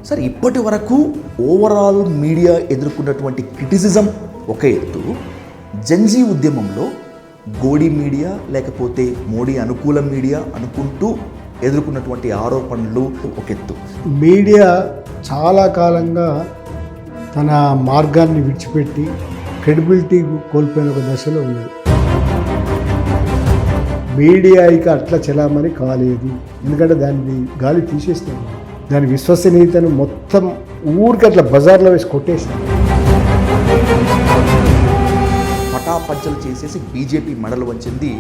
Sir ఇప్పటి వరకు overall media ఎదుర్కొన్నటువంటి క్రిటిసిజం ఒక ఎత్తు, జెన్జీ ఉద్యమంలో గోడి మీడియా లేకపోతే మోడీ అనుకూల మీడియా అనుకుంటూ ఎదుర్కొన్నటువంటి ఆరోపణలు ఒక ఎత్తు. మీడియా చాలా కాలంగా తన మార్గాన్ని విడిచిపెట్టి క్రెడిబిలిటీ కోల్పోయిన ఒక దశలో ఉన్నది. మీడియా ఇక అట్లా చలామణి కాలేదు, ఎందుకంటే దాన్ని గాలి తీసేస్తాను, దాని విశ్వసనీయతను మొత్తం ఊరికి అట్లా బజార్లో వేసి కొట్టేస్తాను. పటాపంచలు చేసేసి బీజేపీ మెడలు వంచింది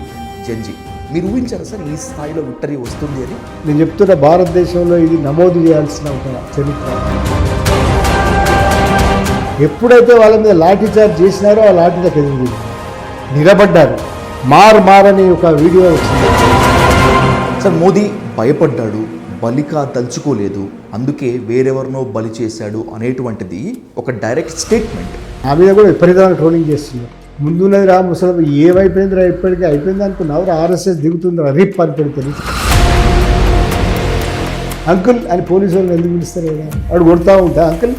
జెన్జీ. మీరు ఊహించారా సార్ ఈ స్థాయిలో విక్టరీ వస్తుంది అని? నేను చెప్తున్న భారతదేశంలో ఇది నమోదు చేయాల్సిన ఒక చరిత్ర. ఎప్పుడైతే వాళ్ళ మీద లాఠీ చార్జ్ చేసినారో ఆ లాఠీలకు ఎదురు నిలబడ్డారు. మారని ఒక వీడియో వచ్చింది. సార్ మోదీ భయపడ్డాడు, బలికా తలుచుకోలేదు, అందుకే వేరెవరినో బలి చేశాడు అనేటువంటిది ఒక డైరెక్ట్ స్టేట్మెంట్. ఆ మీద కూడా విపరీతమైన ట్రోలింగ్ చేస్తున్నారు. ముందున్నది రా ముసలం ఏమైపోయింది రా, ఇప్పటికీ అయిపోయింది అనుకున్నావు, RSS దిగుతుంది రిప్ అని పెడితే అంకుల్ అని పోలీసు వాళ్ళు ఎందుకు పిలుస్తారు కదా, వాడు కొడతా ఉంటా అంకుల్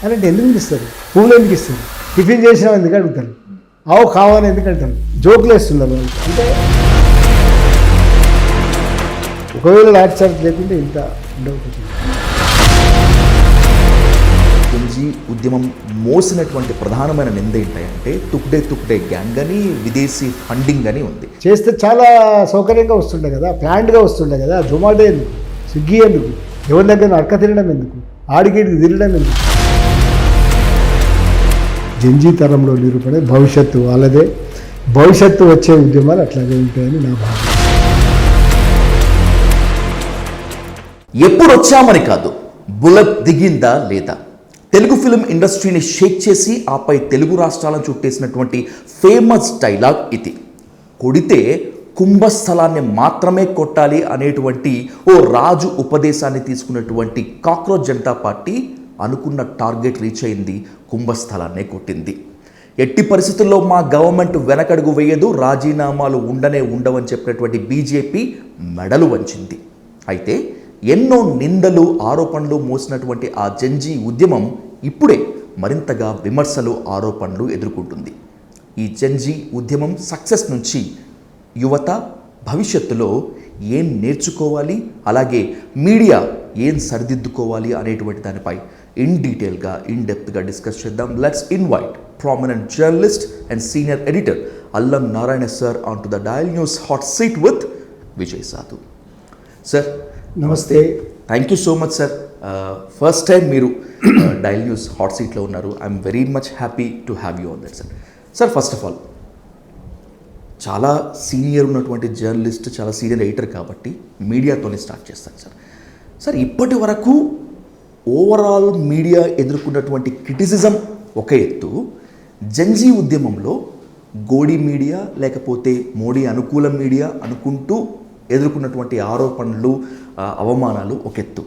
అని అంటే ఎందుకు పిలుస్తారు, పువ్వులు ఎందుకు ఇస్తారు, టిఫిన్ చేసినావు ఎందుకు అడుగుతారు, ఆవు కావాలని ఎందుకంటారు, జోకులు వేస్తున్నారు వాళ్ళు. అంటే ఒకవేళ లాఠీ చార్జ్ లేకుంటే ఇంత ఉండవుతుంది. జెన్జీ ఉద్యమం మోసినటువంటి ప్రధానమైన నింద ఏంటంటే తుక్డే గ్యాంగ్ అని, విదేశీ ఫండింగ్ అని ఉంది. చేస్తే చాలా సౌకర్యంగా వస్తుండే కదా, ప్లాంట్గా వస్తుండే కదా. జొమాటో ఎందుకు, స్విగ్గీ ఎందుకు, ఎవరి దగ్గర అడక తినడం ఎందుకు, ఆడికేడికి తిరగడం ఎందుకు. జెన్జీ తరంలో నిరూపణ భవిష్యత్తు వాళ్ళదే, భవిష్యత్తు వచ్చే ఉద్యమాలు అట్లాగే ఉంటాయని నా భావన. ఎప్పుడు వచ్చామని కాదు, బుల్లెట్ దిగిందా లేదా, తెలుగు ఫిలిం ఇండస్ట్రీని షేక్ చేసి ఆపై తెలుగు రాష్ట్రాలను చుట్టేసినటువంటి ఫేమస్ డైలాగ్ ఇది. కొడితే కుంభస్థలాన్ని మాత్రమే కొట్టాలి అనేటువంటి ఓ రాజు ఉపదేశాన్ని తీసుకున్నటువంటి కాక్రోచ్ జనతా పార్టీ అనుకున్న టార్గెట్ రీచ్ అయింది, కుంభస్థలాన్నే కొట్టింది. ఎట్టి పరిస్థితుల్లో మా గవర్నమెంట్ వెనకడుగు వేయదు, రాజీనామాలు ఉండవని చెప్పినటువంటి బీజేపీ మెడలు వంచింది. అయితే ఎన్నో నిందలు ఆరోపణలు మోసినటువంటి ఆ జెన్జీ ఉద్యమం ఇప్పుడే మరింతగా విమర్శలు ఆరోపణలు ఎదుర్కొంటుంది. ఈ జెన్జీ ఉద్యమం సక్సెస్ నుంచి యువత భవిష్యత్తులో ఏం నేర్చుకోవాలి, అలాగే మీడియా ఏం సరిదిద్దుకోవాలి అనేటువంటి దానిపై ఇన్ డీటెయిల్గా ఇన్ డెప్త్గా డిస్కస్ చేద్దాం. Let's invite prominent journalist and senior editor Allam Narayana sir on to the Dial News hot seat with Vijay Sadhu. Sir నమస్తే. Thank you so much sir. First time మీరు డయల్ న్యూస్ హాట్ సీట్లో ఉన్నారు. I'm very much happy to have you on that sir. Sir first of all చాలా senior ఉన్నటువంటి journalist, చాలా senior editor కాబట్టి మీడియాతోనే start చేస్తాను సార్. సార్ ఇప్పటి వరకు ఓవరాల్ మీడియా ఎదుర్కొన్నటువంటి క్రిటిసిజం ఒక ఎత్తు, జెన్జీ ఉద్యమంలో గోడి మీడియా లేకపోతే మోడీ అనుకూల మీడియా అనుకుంటూ ఎదుర్కొన్నటువంటి ఆరోపణలు అవమానాలు ఒక ఎత్తు.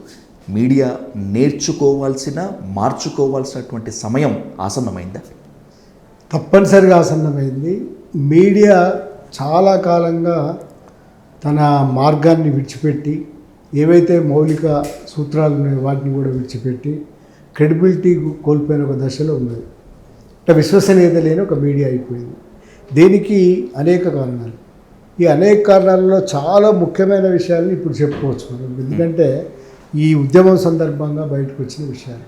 మీడియా నేర్చుకోవాల్సిన మార్చుకోవాల్సినటువంటి సమయం ఆసన్నమైందా? తప్పనిసరిగా ఆసన్నమైంది. మీడియా చాలా కాలంగా తన మార్గాన్ని విడిచిపెట్టి, ఏవైతే మౌలిక సూత్రాలు ఉన్నాయో వాటిని కూడా విడిచిపెట్టి క్రెడిబిలిటీ కోల్పోయిన ఒక దశలో ఉన్నది. అంటే విశ్వసనీయత లేని ఒక మీడియా అయిపోయింది. దీనికి అనేక కారణాలు. ఈ అనేక కారణాలలో చాలా ముఖ్యమైన విషయాలను ఇప్పుడు చెప్పుకోవచ్చు మనం, ఎందుకంటే ఈ ఉద్యమం సందర్భంగా బయటకు వచ్చిన విషయాలు.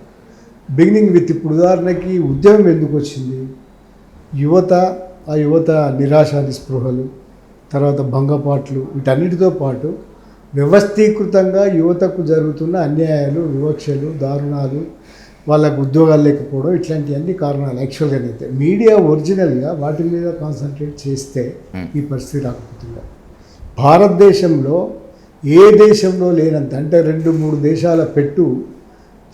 బిగినింగ్ విత్ ఇప్పుడు ఉదాహరణకి ఉద్యమం ఎందుకు వచ్చింది, ఆ యువత నిరాశ నిస్పృహలు, తర్వాత భంగపాట్లు, వీటన్నిటితో పాటు వ్యవస్థీకృతంగా యువతకు జరుగుతున్న అన్యాయాలు, వివక్షలు, దారుణాలు, వాళ్ళకు ఉద్యోగాలు లేకపోవడం, ఇట్లాంటివన్నీ కారణాలు. యాక్చువల్గా అయితే మీడియా ఒరిజినల్గా వాటి మీద కాన్సన్ట్రేట్ చేస్తే ఈ పరిస్థితి రాకపోతుందా. భారతదేశంలో ఏ దేశంలో లేనంత, అంటే 2-3 దేశాల పెట్టు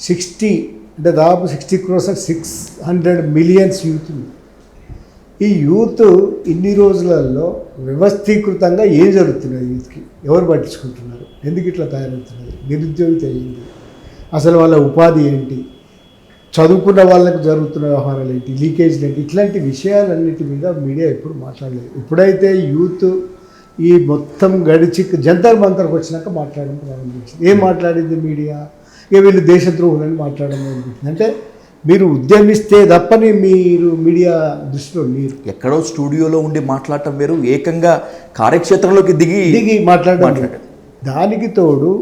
60 అంటే దాదాపు 60 crores 600 million యూత్. ఈ యూత్ ఇన్ని రోజులలో వ్యవస్థీకృతంగా ఏం జరుగుతున్నది, యూత్కి ఎవరు పట్టించుకుంటున్నారు, ఎందుకు ఇట్లా తయారవుతున్నది, నిరుద్యోగిత ఏంటి, అసలు వాళ్ళ ఉపాధి ఏంటి, చదువుకున్న వాళ్ళకు జరుగుతున్న వ్యవహారాలు ఏంటి, లీకేజ్లు ఏంటి, ఇట్లాంటి విషయాలన్నిటి మీద మీడియా ఎప్పుడు మాట్లాడలేదు. ఎప్పుడైతే యూత్ ఈ మొత్తం గడిచి జంతర్ మంతర్కి వచ్చినాక మాట్లాడడం ప్రారంభించింది. ఏం మాట్లాడింది మీడియా, ఇక వీళ్ళు దేశద్రోహులని మాట్లాడడం అనిపిస్తుంది. అంటే మీరు ఉద్యమిస్తే తప్పని మీరు మీడియా దృష్టిలో మీరు ఎక్కడో స్టూడియోలో ఉండి మాట్లాడటం వేరు, ఏకంగా కార్యక్షేత్రంలోకి దిగి మాట్లాడడం. దానికి తోడు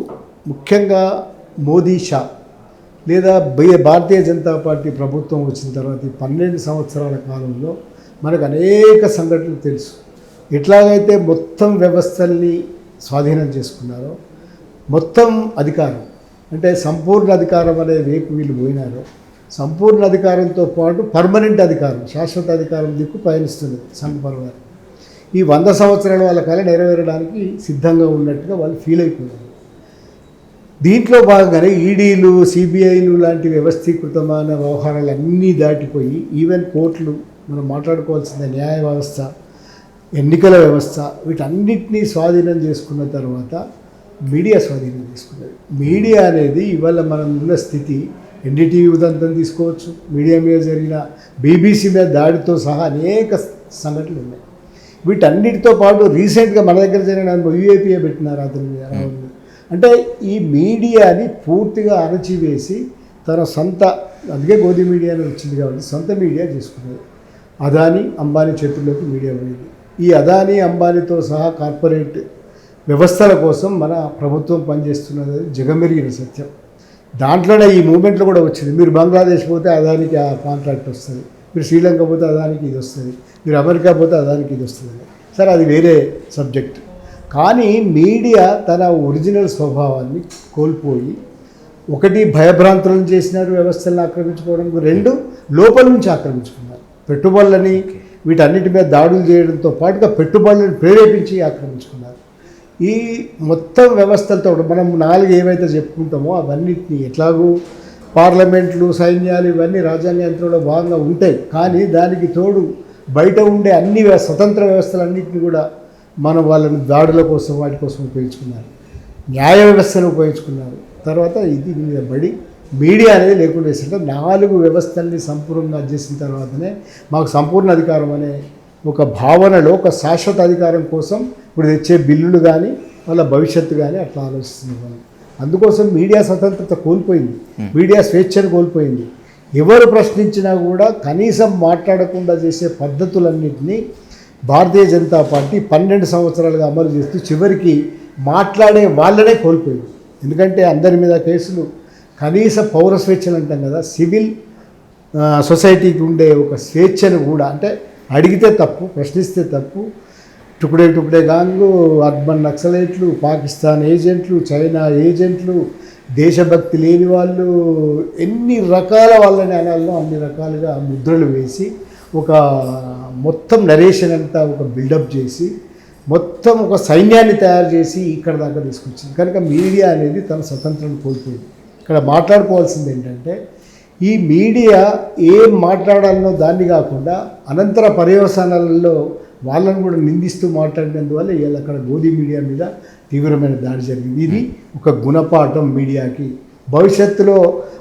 ముఖ్యంగా మోదీ షా లేదా భారతీయ జనతా పార్టీ ప్రభుత్వం వచ్చిన తర్వాత ఈ 12 సంవత్సరాల కాలంలో మనకు అనేక సంఘటనలు తెలుసు. ఎట్లాగైతే మొత్తం వ్యవస్థల్ని స్వాధీనం చేసుకున్నారో, మొత్తం అధికారం అంటే సంపూర్ణ అధికారం అనే వైపు వీళ్ళు పోయినారో, సంపూర్ణ అధికారంతో పాటు పర్మనెంట్ అధికారం, శాశ్వత అధికారం దిక్కు పయనిస్తుంది సంఘ పరివారం. ఈ 100 సంవత్సరాల వాళ్ళ కళ నెరవేరడానికి సిద్ధంగా ఉన్నట్టుగా వాళ్ళు ఫీల్ అయిపోయారు. దీంట్లో భాగంగానే ఈడీలు, సిబిఐలు లాంటి వ్యవస్థీకృతమైన వ్యవహారాలు అన్నీ దాటిపోయి ఈవెన్ కోర్టులు, మనం మాట్లాడుకోవాల్సిన న్యాయ వ్యవస్థ, ఎన్నికల వ్యవస్థ, వీటన్నిటినీ స్వాధీనం చేసుకున్న తర్వాత మీడియా స్వాధీనం చేసుకున్నది. మీడియా అనేది ఇవాళ మనం ఉన్న స్థితి, ఎన్డీటీవీ ఉదంతం తీసుకోవచ్చు, మీడియా మీద జరిగిన బీబీసీ మీద దాడితో సహా అనేక సంఘటనలు ఉన్నాయి. వీటన్నిటితో పాటు రీసెంట్గా మన దగ్గర జరిగిన యూఏపీఏ పెట్టినారు అతని మీద, రాహుల్. అంటే ఈ మీడియాని పూర్తిగా అణచివేసి తన సొంత, అందుకే గోధి మీడియా అని వచ్చింది కాబట్టి సొంత మీడియా చేసుకున్నది. అదానీ అంబానీ చేతుల్లోకి మీడియా పోయింది. ఈ అదానీ అంబానీతో సహా కార్పొరేట్ వ్యవస్థల కోసం మన ప్రభుత్వం పనిచేస్తున్నది జగమెరిగిన సత్యం. దాంట్లోనే ఈ మూమెంట్లో కూడా వచ్చింది. మీరు బంగ్లాదేశ్ పోతే అదానికి ఆ కాంట్రాక్ట్ వస్తుంది, మీరు శ్రీలంక పోతే అదానికి ఇది వస్తుంది, మీరు అమెరికా పోతే అదానికి ఇది వస్తుంది. సరే, అది వేరే సబ్జెక్ట్. కానీ మీడియా తన ఒరిజినల్ స్వభావాన్ని కోల్పోయి, ఒకటి భయభ్రాంతులను చేసినారు, వ్యవస్థలను ఆక్రమించుకోవడం, 2 లోపల నుంచి ఆక్రమించుకున్నారు. పెట్టుబడులని వీటన్నిటి మీద దాడులు చేయడంతో పాటుగా పెట్టుబడులను ప్రేరేపించి ఆక్రమించుకున్నారు. ఈ మొత్తం వ్యవస్థలతో మనం 4 ఏవైతే చెప్పుకుంటామో అవన్నిటిని, ఎట్లాగూ పార్లమెంట్లు, సైన్యాలు ఇవన్నీ రాజ్యాంగ యంత్రంలో భాగంగా ఉంటాయి. కానీ దానికి తోడు బయట ఉండే అన్ని స్వతంత్ర వ్యవస్థలన్నింటినీ కూడా మనం వాళ్ళని దాడుల కోసం వాటి కోసం ఉపయోగించుకున్నారు. న్యాయ వ్యవస్థను ఉపయోగించుకున్నారు. తర్వాత ఇది మీద బడి మీడియా అనేది లేకుండా చేస్తుంటే 4 వ్యవస్థల్ని సంపూర్ణంగా చేసిన తర్వాతనే మాకు సంపూర్ణ అధికారం అనే ఒక భావనలో, ఒక శాశ్వత అధికారం కోసం ఇప్పుడు తెచ్చే బిల్లులు కానీ వాళ్ళ భవిష్యత్తు కానీ అట్లా ఆలోచిస్తున్నారు. అందుకోసం మీడియా స్వతంత్రత కోల్పోయింది, మీడియా స్వేచ్ఛను కోల్పోయింది. ఎవరు ప్రశ్నించినా కూడా కనీసం మాట్లాడకుండా చేసే పద్ధతులన్నింటినీ భారతీయ జనతా పార్టీ 12 సంవత్సరాలుగా అమలు చేస్తూ చివరికి మాట్లాడే వాళ్ళనే కోల్పోయింది. ఎందుకంటే అందరి మీద కేసులు, కనీస పౌర స్వేచ్ఛలు అంటాం కదా, సివిల్ సొసైటీకి ఉండే ఒక స్వేచ్ఛను కూడా, అంటే అడిగితే తప్పు, ప్రశ్నిస్తే తప్పు, టుకుడే గాంగు, అర్బన్ నక్సలైట్లు, పాకిస్తాన్ ఏజెంట్లు, చైనా ఏజెంట్లు, దేశభక్తి లేని వాళ్ళు, ఎన్ని రకాల వాళ్ళని అనాల్లో అన్ని రకాలుగా ముద్రలు వేసి ఒక మొత్తం నరేషన్ అంతా ఒక బిల్డప్ చేసి మొత్తం ఒక సైన్యాన్ని తయారు చేసి ఇక్కడ దాకా తీసుకొచ్చింది. కనుక మీడియా అనేది తన స్వతంత్రాన్ని కోల్పోయింది. ఇక్కడ మాట్లాడుకోవాల్సింది ఏంటంటే, ఈ మీడియా ఏం మాట్లాడాలనో దాన్ని కాకుండా అనంతర పర్యవసానాలలో వాళ్ళని కూడా నిందిస్తూ మాట్లాడినందువల్ల ఇవాళ అక్కడ గోధి మీడియా మీద తీవ్రమైన దాడి జరిగింది. ఇది ఒక గుణపాఠం మీడియాకి. భవిష్యత్తులో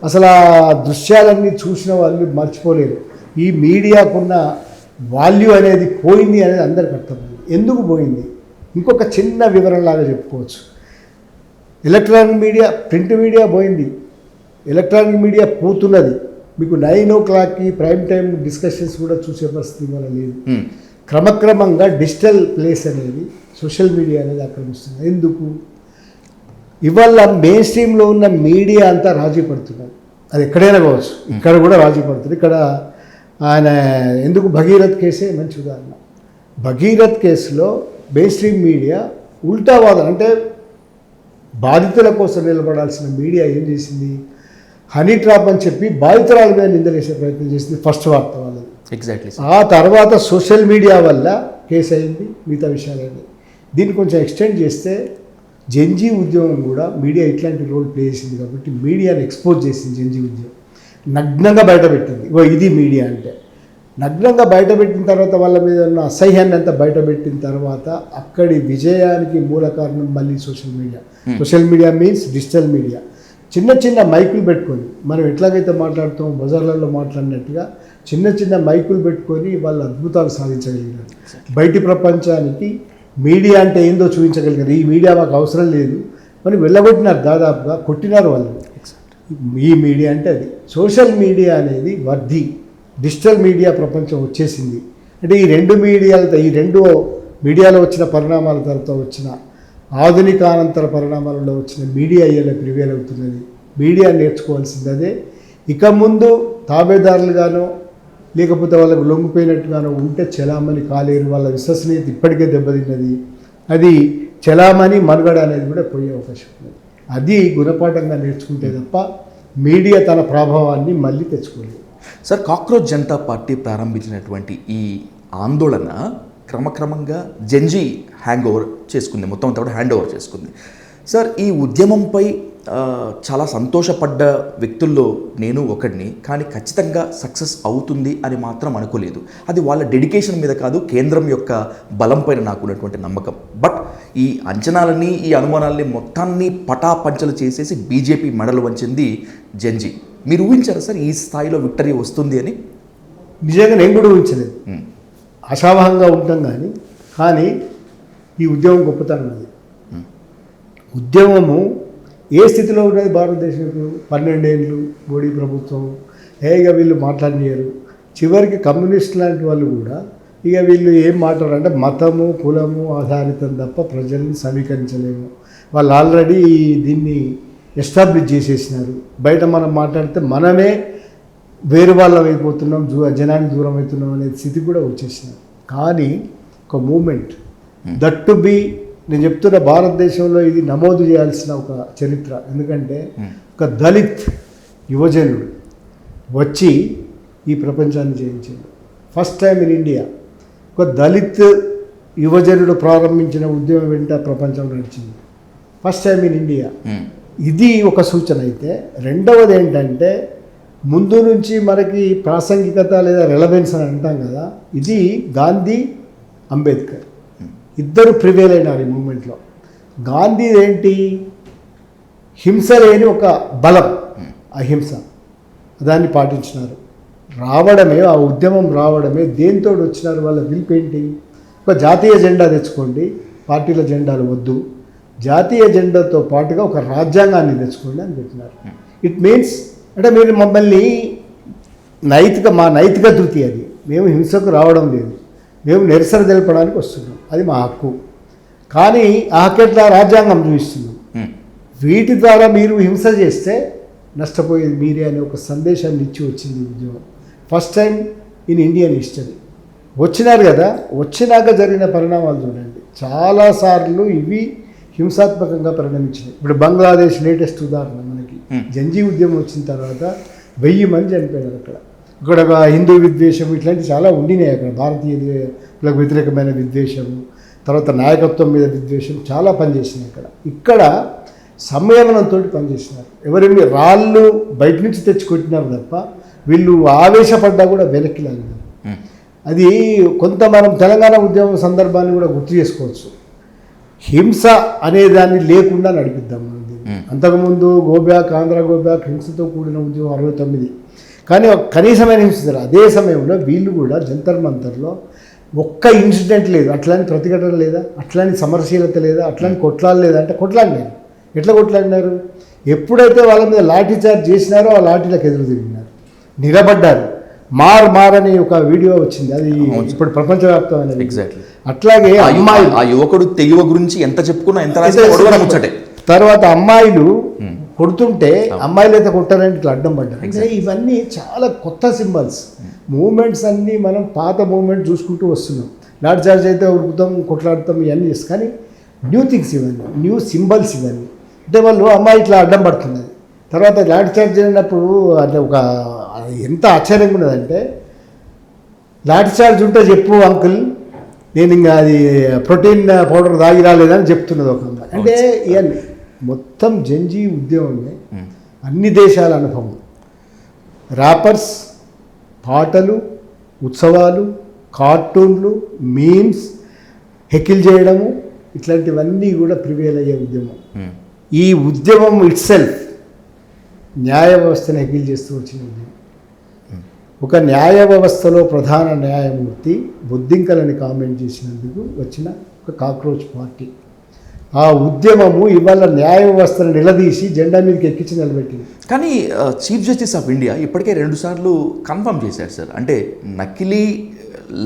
అసలు ఆ దృశ్యాలన్నీ చూసిన వాళ్ళు మర్చిపోలేరు. ఈ మీడియాకున్న వాల్యూ అనేది పోయింది అనేది అందరికీ అర్థమైంది. ఎందుకు పోయింది? ఇంకొక చిన్న వివరణలాగా చెప్పుకోవచ్చు. ఎలక్ట్రానిక్ మీడియా, ప్రింట్ మీడియా పోయింది, ఎలక్ట్రానిక్ మీడియా పోతున్నది. మీకు 9 o'clockకి ప్రైమ్ టైం డిస్కషన్స్ కూడా చూసే పరిస్థితి వల్ల లేదు. క్రమక్రమంగా డిజిటల్ ప్లేస్ అనేది, సోషల్ మీడియా అనేది ఆక్రమిస్తుంది. ఎందుకు? ఇవాళ మెయిన్ స్ట్రీమ్లో ఉన్న మీడియా అంతా రాజీ పడుతున్నారు. అది ఎక్కడైనా కావచ్చు, ఇక్కడ కూడా రాజీ పడుతుంది. ఇక్కడ ఆయన ఎందుకు భగీరథ్ కేసే మంచి ఉదాహరణ. భగీరథ్ కేసులో మెయిన్ స్ట్రీమ్ మీడియా ఉల్టా వాదన, అంటే బాధితుల కోసం నిలబడాల్సిన మీడియా ఏం చేసింది? హనీ ట్రాప్ అని చెప్పి బాధితురాల మీద నిందలేసే ప్రయత్నం చేసింది. ఫస్ట్ వార్త వాళ్ళది. ఎగ్జాక్ట్లీ. ఆ తర్వాత సోషల్ మీడియా వల్ల కేసు అయింది, మిగతా విషయాలైంది. దీన్ని కొంచెం ఎక్స్టెండ్ చేస్తే జెన్జీ ఉద్యమం కూడా మీడియా ఇట్లాంటి రోల్ ప్లే చేసింది. కాబట్టి మీడియాని ఎక్స్పోజ్ చేసింది జెన్జీ ఉద్యమం, నగ్నంగా బయటపెట్టింది. ఇది మీడియా అంటే. నగ్నంగా బయటపెట్టిన తర్వాత వాళ్ళ మీద ఉన్న అసహ్యాన్ని అంతా బయటపెట్టిన తర్వాత అక్కడి విజయానికి మూల కారణం మళ్ళీ social media. Social media means digital media. చిన్న చిన్న మైకులు పెట్టుకొని, మనం ఎట్లాగైతే మాట్లాడుతామో బజార్లలో మాట్లాడినట్టుగా చిన్న చిన్న మైకులు పెట్టుకొని వాళ్ళు అద్భుతాలు సాధించగలిగారు. బయటి ప్రపంచానికి మీడియా అంటే ఏందో చూపించగలిగారు. ఈ మీడియా మాకు అవసరం లేదు అని వెళ్ళగొట్టినారు, దాదాపుగా కొట్టినారు వాళ్ళు. ఈ మీడియా అంటే అది సోషల్ మీడియా అనేది డిజిటల్ మీడియా ప్రపంచం వచ్చేసింది. అంటే ఈ రెండు మీడియాలో వచ్చిన పరిణామాల తర్వాత వచ్చిన ఆధునికానంతర పరిణామాలలో వచ్చిన మీడియా అయ్యేలా ప్రివేల్ అవుతున్నది. మీడియా నేర్చుకోవాల్సింది అదే. ఇక ముందు తాబేదారులుగానో లేకపోతే వాళ్ళకు లొంగిపోయినట్టుగానో ఉంటే చలామణి కాలేరు. వాళ్ళ విశ్వసనీయత ఇప్పటికే దెబ్బతిన్నది. అది చలామణి మనుగడ అనేది కూడా పోయే అవకాశం ఉన్నది. అది గుణపాఠంగా నేర్చుకుంటే తప్ప మీడియా తన ప్రభావాన్ని మళ్ళీ తెచ్చుకోలేదు. సార్, కాక్రోచ్ జనతా పార్టీ ప్రారంభించినటువంటి ఈ ఆందోళన క్రమక్రమంగా జెన్జీ హ్యాండ్ ఓవర్ చేసుకుంది. సార్, ఈ ఉద్యమంపై చాలా సంతోషపడ్డ వ్యక్తుల్లో నేను ఒకడిని. కానీ ఖచ్చితంగా సక్సెస్ అవుతుంది అని మాత్రం అనుకోలేదు. అది వాళ్ళ డెడికేషన్ మీద కాదు, కేంద్రం యొక్క బలం పైన నాకు ఉన్నటువంటి నమ్మకం. బట్ ఈ అంచనాలని, ఈ అనుమానాలని మొత్తాన్ని పటాపంచలు చేసేసి బీజేపీ మెడలు వంచింది జెన్జీ. మీరు ఊహించారా సార్ ఈ స్థాయిలో విక్టరీ వస్తుంది అని? నిజంగా నేను కూడా ఊహించలేదు. అశావహంగా ఉంటాం కానీ ఈ ఉద్యమం గొప్పతనం అది. ఉద్యమము ఏ స్థితిలో ఉన్నది భారతదేశం? 12 ఏళ్ళు మోడీ ప్రభుత్వం, ఇక వీళ్ళు మాట్లాడలేరు. చివరికి కమ్యూనిస్ట్ లాంటి వాళ్ళు కూడా ఇక వీళ్ళు ఏం మాట్లాడారు అంటే మతము కులము ఆధారితం తప్ప ప్రజల్ని సమీకరించలేము. వాళ్ళు ఆల్రెడీ దీన్ని ఎస్టాబ్లిష్ చేసేసినారు. బయట మనం మాట్లాడితే మనమే వేరు వాళ్ళం అయిపోతున్నాం, జనానికి దూరం అవుతున్నాం అనే స్థితి కూడా వచ్చేసినారు. కానీ ఒక మూమెంట్ దట్ టు బి, నేను చెప్తున్న భారతదేశంలో ఇది నమోదు చేయాల్సిన ఒక చరిత్ర. ఎందుకంటే ఒక దళిత్ యువజనుడు వచ్చి ఈ ప్రపంచాన్ని జయించాడు. ఫస్ట్ టైం ఇన్ ఇండియా ఒక దళిత్ యువజనుడు ప్రారంభించిన ఉద్యమం వెంట ప్రపంచం నడిచింది. First time in India. ఇది ఒక సూచన అయితే, రెండవది ఏంటంటే ముందు నుంచి మనకి ప్రాసంగికత లేదా రెలవెన్స్ అని అంటాం కదా, ఇది గాంధీ అంబేద్కర్ ఇద్దరు ప్రివేల్ అయినారు ఈ మూమెంట్లో. గాంధీ ఏంటి, హింస లేని ఒక బలం, అహింస, దాన్ని పాటించినారు. ఆ ఉద్యమం రావడమే దేంతో వచ్చినారు, వాళ్ళ పిలుపేంటి, ఒక జాతీయ జెండా తెచ్చుకోండి, పార్టీల జెండాలు వద్దు, జాతీయ జెండాతో పాటుగా ఒక రాజ్యాంగాన్ని తెచ్చుకోండి అని పెట్టినారు. ఇట్ మీన్స్ అంటే మీరు మమ్మల్ని మా నైతిక ధృతి అది, మేము హింసకు రావడం లేదు, మేము నిరసన తెలపడానికి వస్తున్నాం, అది మా హక్కు. కానీ ఆ హక్కు రాజ్యాంగం చూపిస్తున్నాం. వీటి ద్వారా మీరు హింస చేస్తే నష్టపోయేది మీరే అనే ఒక సందేశాన్ని ఇచ్చి వచ్చింది ఉద్యమం. First time in Indian history వచ్చినారు కదా. వచ్చినాక జరిగిన పరిణామాలు చూడండి, చాలాసార్లు ఇవి హింసాత్మకంగా పరిణమించినాయి. ఇప్పుడు బంగ్లాదేశ్ లేటెస్ట్ ఉదాహరణ మనకి. జంజీ ఉద్యమం వచ్చిన తర్వాత 1000 మంది చనిపోయినారు అక్కడ. ఇక్కడ ఒక హిందూ విద్వేషం ఇట్లాంటివి చాలా ఉండినాయి అక్కడ. భారతీయులకు వ్యతిరేకమైన విద్వేషము, తర్వాత నాయకత్వం మీద విద్వేషం చాలా పనిచేసినాయి అక్కడ. ఇక్కడ సంయమనంతో పనిచేసినారు. ఎవరేమి రాళ్ళు బయట నుంచి తెచ్చుకొట్టినారు తప్ప వీళ్ళు ఆవేశపడ్డా కూడా వెనక్కి లాగినారు. అది కొంత మనం తెలంగాణ ఉద్యమం సందర్భాన్ని కూడా గుర్తు చేసుకోవచ్చు. హింస అనేదాన్ని లేకుండా నడిపిద్దాం మనం. అంతకుముందు ఆంధ్ర గోబ్యాక్ హింసతో కూడిన ఉద్యమం 69, కానీ కనీసమైన హింస. అదే సమయంలో వీళ్ళు కూడా జంతర్ మంతర్లో ఒక్క ఇన్సిడెంట్ లేదు, అట్లాంటి ప్రతిఘటన లేదా, అట్లాంటి సమరశీలత లేదా, అట్లాంటి కొట్లాడలేదు లేదా అంటే కొట్లాడినారు. ఎట్లా కొట్లాడినారు? ఎప్పుడైతే వాళ్ళ మీద లాఠీ చార్జ్ చేసినారో ఆ లాఠీలకు ఎదురు తిరిగినారు, నిలబడ్డారు. మార్ అని ఒక వీడియో వచ్చింది, అది ఇప్పుడు ప్రపంచవ్యాప్తమైన. ఎగ్జాక్ట్లీ. అట్లాగే అమ్మాయి, ఆ యువకుడు తెగువ గురించి ఎంత చెప్పుకున్నా ఎంత ముచ్చటే. తర్వాత అమ్మాయిలు కొడుతుంటే అమ్మాయిలు అయితే కొట్టారంటే ఇట్లా అడ్డం పడ్డారు. అంటే ఇవన్నీ చాలా కొత్త సింబల్స్, మూమెంట్స్ అన్నీ మనం పాత మూమెంట్ చూసుకుంటూ వస్తున్నాం. లాఠీ చార్జ్ అయితే ఉరుకుతాం, కొట్లాడతాం, ఇవన్నీ చేస్తాం. కానీ న్యూ థింగ్స్ ఇవన్నీ, న్యూ సింబల్స్ ఇవన్నీ. అంటే వాళ్ళు అమ్మాయి ఇట్లా అడ్డం పడుతున్నది. తర్వాత లాఠీ చార్జ్ జరిగినప్పుడు అంటే ఎంత ఆశ్చర్యంగా ఉన్నదంటే, లాఠీ చార్జ్ ఉంటే చెప్పు అంకుల్, నేను ఇంకా అది ప్రోటీన్ పౌడర్ తాగి రాలేదని చెప్తున్నది ఒక అమ్మాయి. అంటే ఇవన్నీ మొత్తం జంజీ ఉద్యమమే అన్ని దేశాల అనుభవం. ర్యాపర్స్, పాటలు, ఉత్సవాలు, కార్టూన్లు, మీమ్స్, హెకిల్ చేయడము, ఇట్లాంటివన్నీ కూడా ప్రివేల్ అయ్యే ఉద్యమం. ఈ ఉద్యమం ఇట్ సెల్ఫ్ న్యాయ వ్యవస్థను హెకిల్ చేస్తూ వచ్చిన ఉద్యమం. ఒక న్యాయ వ్యవస్థలో ప్రధాన న్యాయమూర్తి బొద్దింకలని కామెంట్ చేసినందుకు వచ్చిన ఒక కాక్రోచ్ పార్టీ. ఆ ఉద్యమము ఇవాళ న్యాయ వ్యవస్థను నిలదీసి జెండా మీదకి ఎక్కించి నిలబెట్టింది. కానీ చీఫ్ జస్టిస్ ఆఫ్ ఇండియా ఇప్పటికే 2 సార్లు కన్ఫర్మ్ చేశారు సార్. అంటే నకిలీ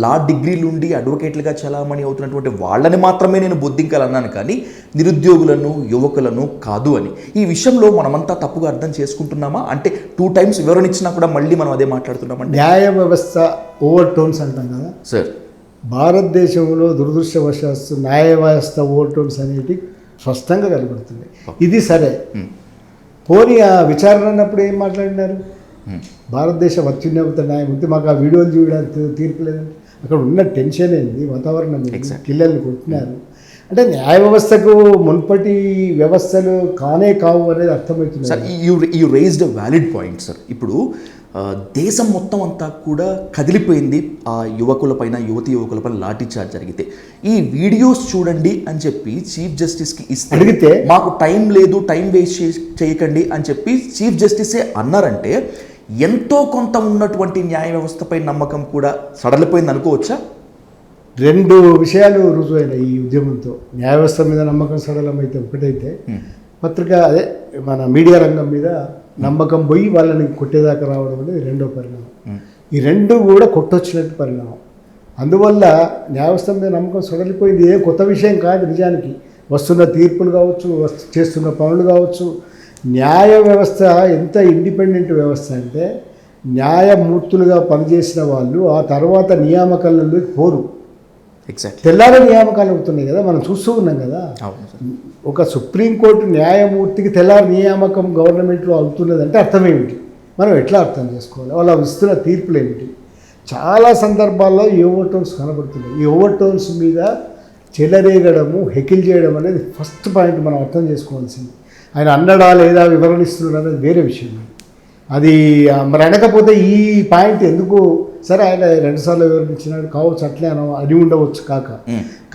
లా డిగ్రీలు ఉండి అడ్వకేట్లుగా చలామణి అవుతున్నటువంటి వాళ్ళని మాత్రమే నేను బొద్దింకాలన్నాను, కానీ నిరుద్యోగులను యువకులను కాదు అని. ఈ విషయంలో మనమంతా తప్పుగా అర్థం చేసుకుంటున్నామా? అంటే 2 టైమ్స్ వివరణ ఇచ్చినా కూడా మళ్ళీ మనం అదే మాట్లాడుతున్నామంటే న్యాయ వ్యవస్థ ఓవర్ టోన్స్ అంటాం కదా సార్. భారతదేశంలో దురదృష్టవశాత్తు న్యాయ వ్యవస్థ ఓవర్ టోన్స్ అనేవి స్పష్టంగా కనబడుతుంది. ఇది సరే, పోనీ ఆ విచారణ అన్నప్పుడు ఏం మాట్లాడినారు? భారతదేశ అత్యున్నత న్యాయమూర్తి మాకు ఆ వీడియోలు చూడడానికి తీర్పు లేదండి. అక్కడ ఉన్న టెన్షన్ ఏంది, వాతావరణం పిల్లల్ని కొట్టినారు అంటే న్యాయ వ్యవస్థకు మున్పటి వ్యవస్థలు కానే కావు అనేది అర్థమవుతుంది sir. You raised a valid point sir. ఇప్పుడు దేశం మొత్తం అంతా కూడా కదిలిపోయింది ఆ యువకులపైన, యువకులపైన లాఠీ చార్జ్ జరిగితే. ఈ వీడియోస్ చూడండి అని చెప్పి చీఫ్ జస్టిస్కి అడిగితే మాకు టైం లేదు, టైం వేస్ట్ చేయకండి అని చెప్పి చీఫ్ జస్టిసే అన్నారంటే ఎంతో కొంత ఉన్నటువంటి న్యాయ వ్యవస్థపై నమ్మకం కూడా సడలిపోయింది అనుకోవచ్చా? 2 విషయాలు రుజువైనాయి ఈ ఉద్యమంతో. న్యాయ వ్యవస్థ మీద నమ్మకం సడలమైతే ఒకటైతే, పత్రిక అదే మన మీడియా రంగం మీద నమ్మకం పోయి వాళ్ళని కొట్టేదాకా రావడం అనేది 2వ పరిణామం. ఈ 2 కూడా కొట్టొచ్చినట్టు పరిణామం. అందువల్ల న్యాయ వ్యవస్థ మీద నమ్మకం సడలిపోయింది. ఏం కొత్త విషయం కాదు నిజానికి. వస్తున్న తీర్పులు కావచ్చు, చేస్తున్న పనులు కావచ్చు. న్యాయ వ్యవస్థ ఎంత ఇండిపెండెంట్ వ్యవస్థ అంటే న్యాయమూర్తులుగా పనిచేసిన వాళ్ళు ఆ తర్వాత నియామకాలలో పోరు. ఎగ్జాక్ట్ తెల్లారి నియామకాలు అవుతున్నాయి కదా, మనం చూస్తూ ఉన్నాం కదా. ఒక సుప్రీంకోర్టు న్యాయమూర్తికి తెల్లారి నియామకం గవర్నమెంట్లో అవుతున్నదంటే అర్థం ఏమిటి? మనం ఎట్లా అర్థం చేసుకోవాలి? వాళ్ళు ఇస్తున్న తీర్పులు ఏమిటి? చాలా సందర్భాల్లో ఈ ఓవర్ టోన్స్ కనబడుతున్నాయి. ఈ ఓవర్ టోన్స్ మీద చెలరేగడము, హెకిల్ చేయడం అనేది ఫస్ట్ పాయింట్ మనం అర్థం చేసుకోవాల్సింది. ఆయన అన్నడా లేదా వివరణిస్తున్నాడు అనేది వేరే విషయం. అది మరి అనకపోతే ఈ పాయింట్ ఎందుకు? సరే, ఆయన 2 సార్లు వివరించినాడు కావచ్చు, అట్లే అది ఉండవచ్చు కాక,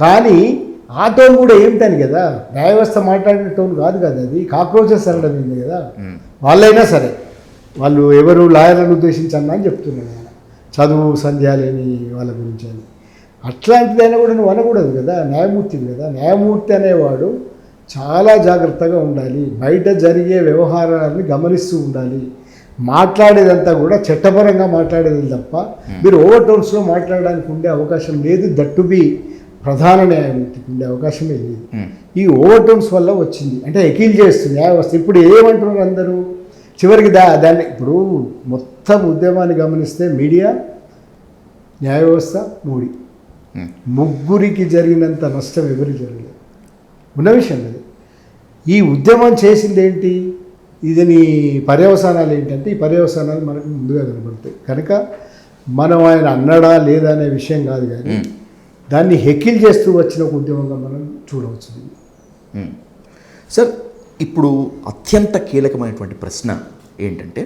కానీ ఆ టోన్ కూడా ఏమిటని కదా, న్యాయ వ్యవస్థ మాట్లాడిన టోన్ కాదు కదా, అది కాక్రోచెస్ అనడం ఏంది కదా. వాళ్ళైనా సరే, వాళ్ళు ఎవరు లాయర్లను ఉద్దేశించి అన్నా అని చెప్తున్నాడు ఆయన, చదువు సంధ్య లేని వాళ్ళ గురించి అని. అట్లాంటిదైనా కూడా నువ్వు అనకూడదు కదా, న్యాయమూర్తివి కదా. న్యాయమూర్తి అనేవాడు చాలా జాగ్రత్తగా ఉండాలి, బయట జరిగే వ్యవహారాన్ని గమనిస్తూ ఉండాలి, మాట్లాడేదంతా కూడా చట్టపరంగా మాట్లాడేది తప్ప మీరు ఓవర్ టోన్స్లో మాట్లాడడానికి ఉండే అవకాశం లేదు. దట్టు బి ప్రధాన న్యాయమూర్తికి ఉండే అవకాశమే లేదు. ఈ ఓవర్ టోన్స్ వల్ల వచ్చింది అంటే ఎకీల్ చేస్తుంది న్యాయ వ్యవస్థ. ఇప్పుడు ఏమంటున్నారు అందరూ చివరికి దాన్ని ఇప్పుడు మొత్తం ఉద్యమాన్ని గమనిస్తే మీడియా, న్యాయ వ్యవస్థ, మోడీ ముగ్గురికి జరిగినంత నష్టం ఎవరికి జరగలేదు. ఉన్న విషయం అది. ఈ ఉద్యమం చేసింది ఏంటి? దీని పర్యవసానాలు ఏంటంటే ఈ పర్యవసానాలు మనకు ముందుగా కనబడతాయి కనుక మనం ఆయన అన్నడా లేదా అనే విషయం కాదు, కానీ దాన్ని హెకిల్ చేస్తూ వచ్చిన ఒక ఉద్యమంగా మనం చూడవచ్చు. సార్, ఇప్పుడు అత్యంత కీలకమైనటువంటి ప్రశ్న ఏంటంటే,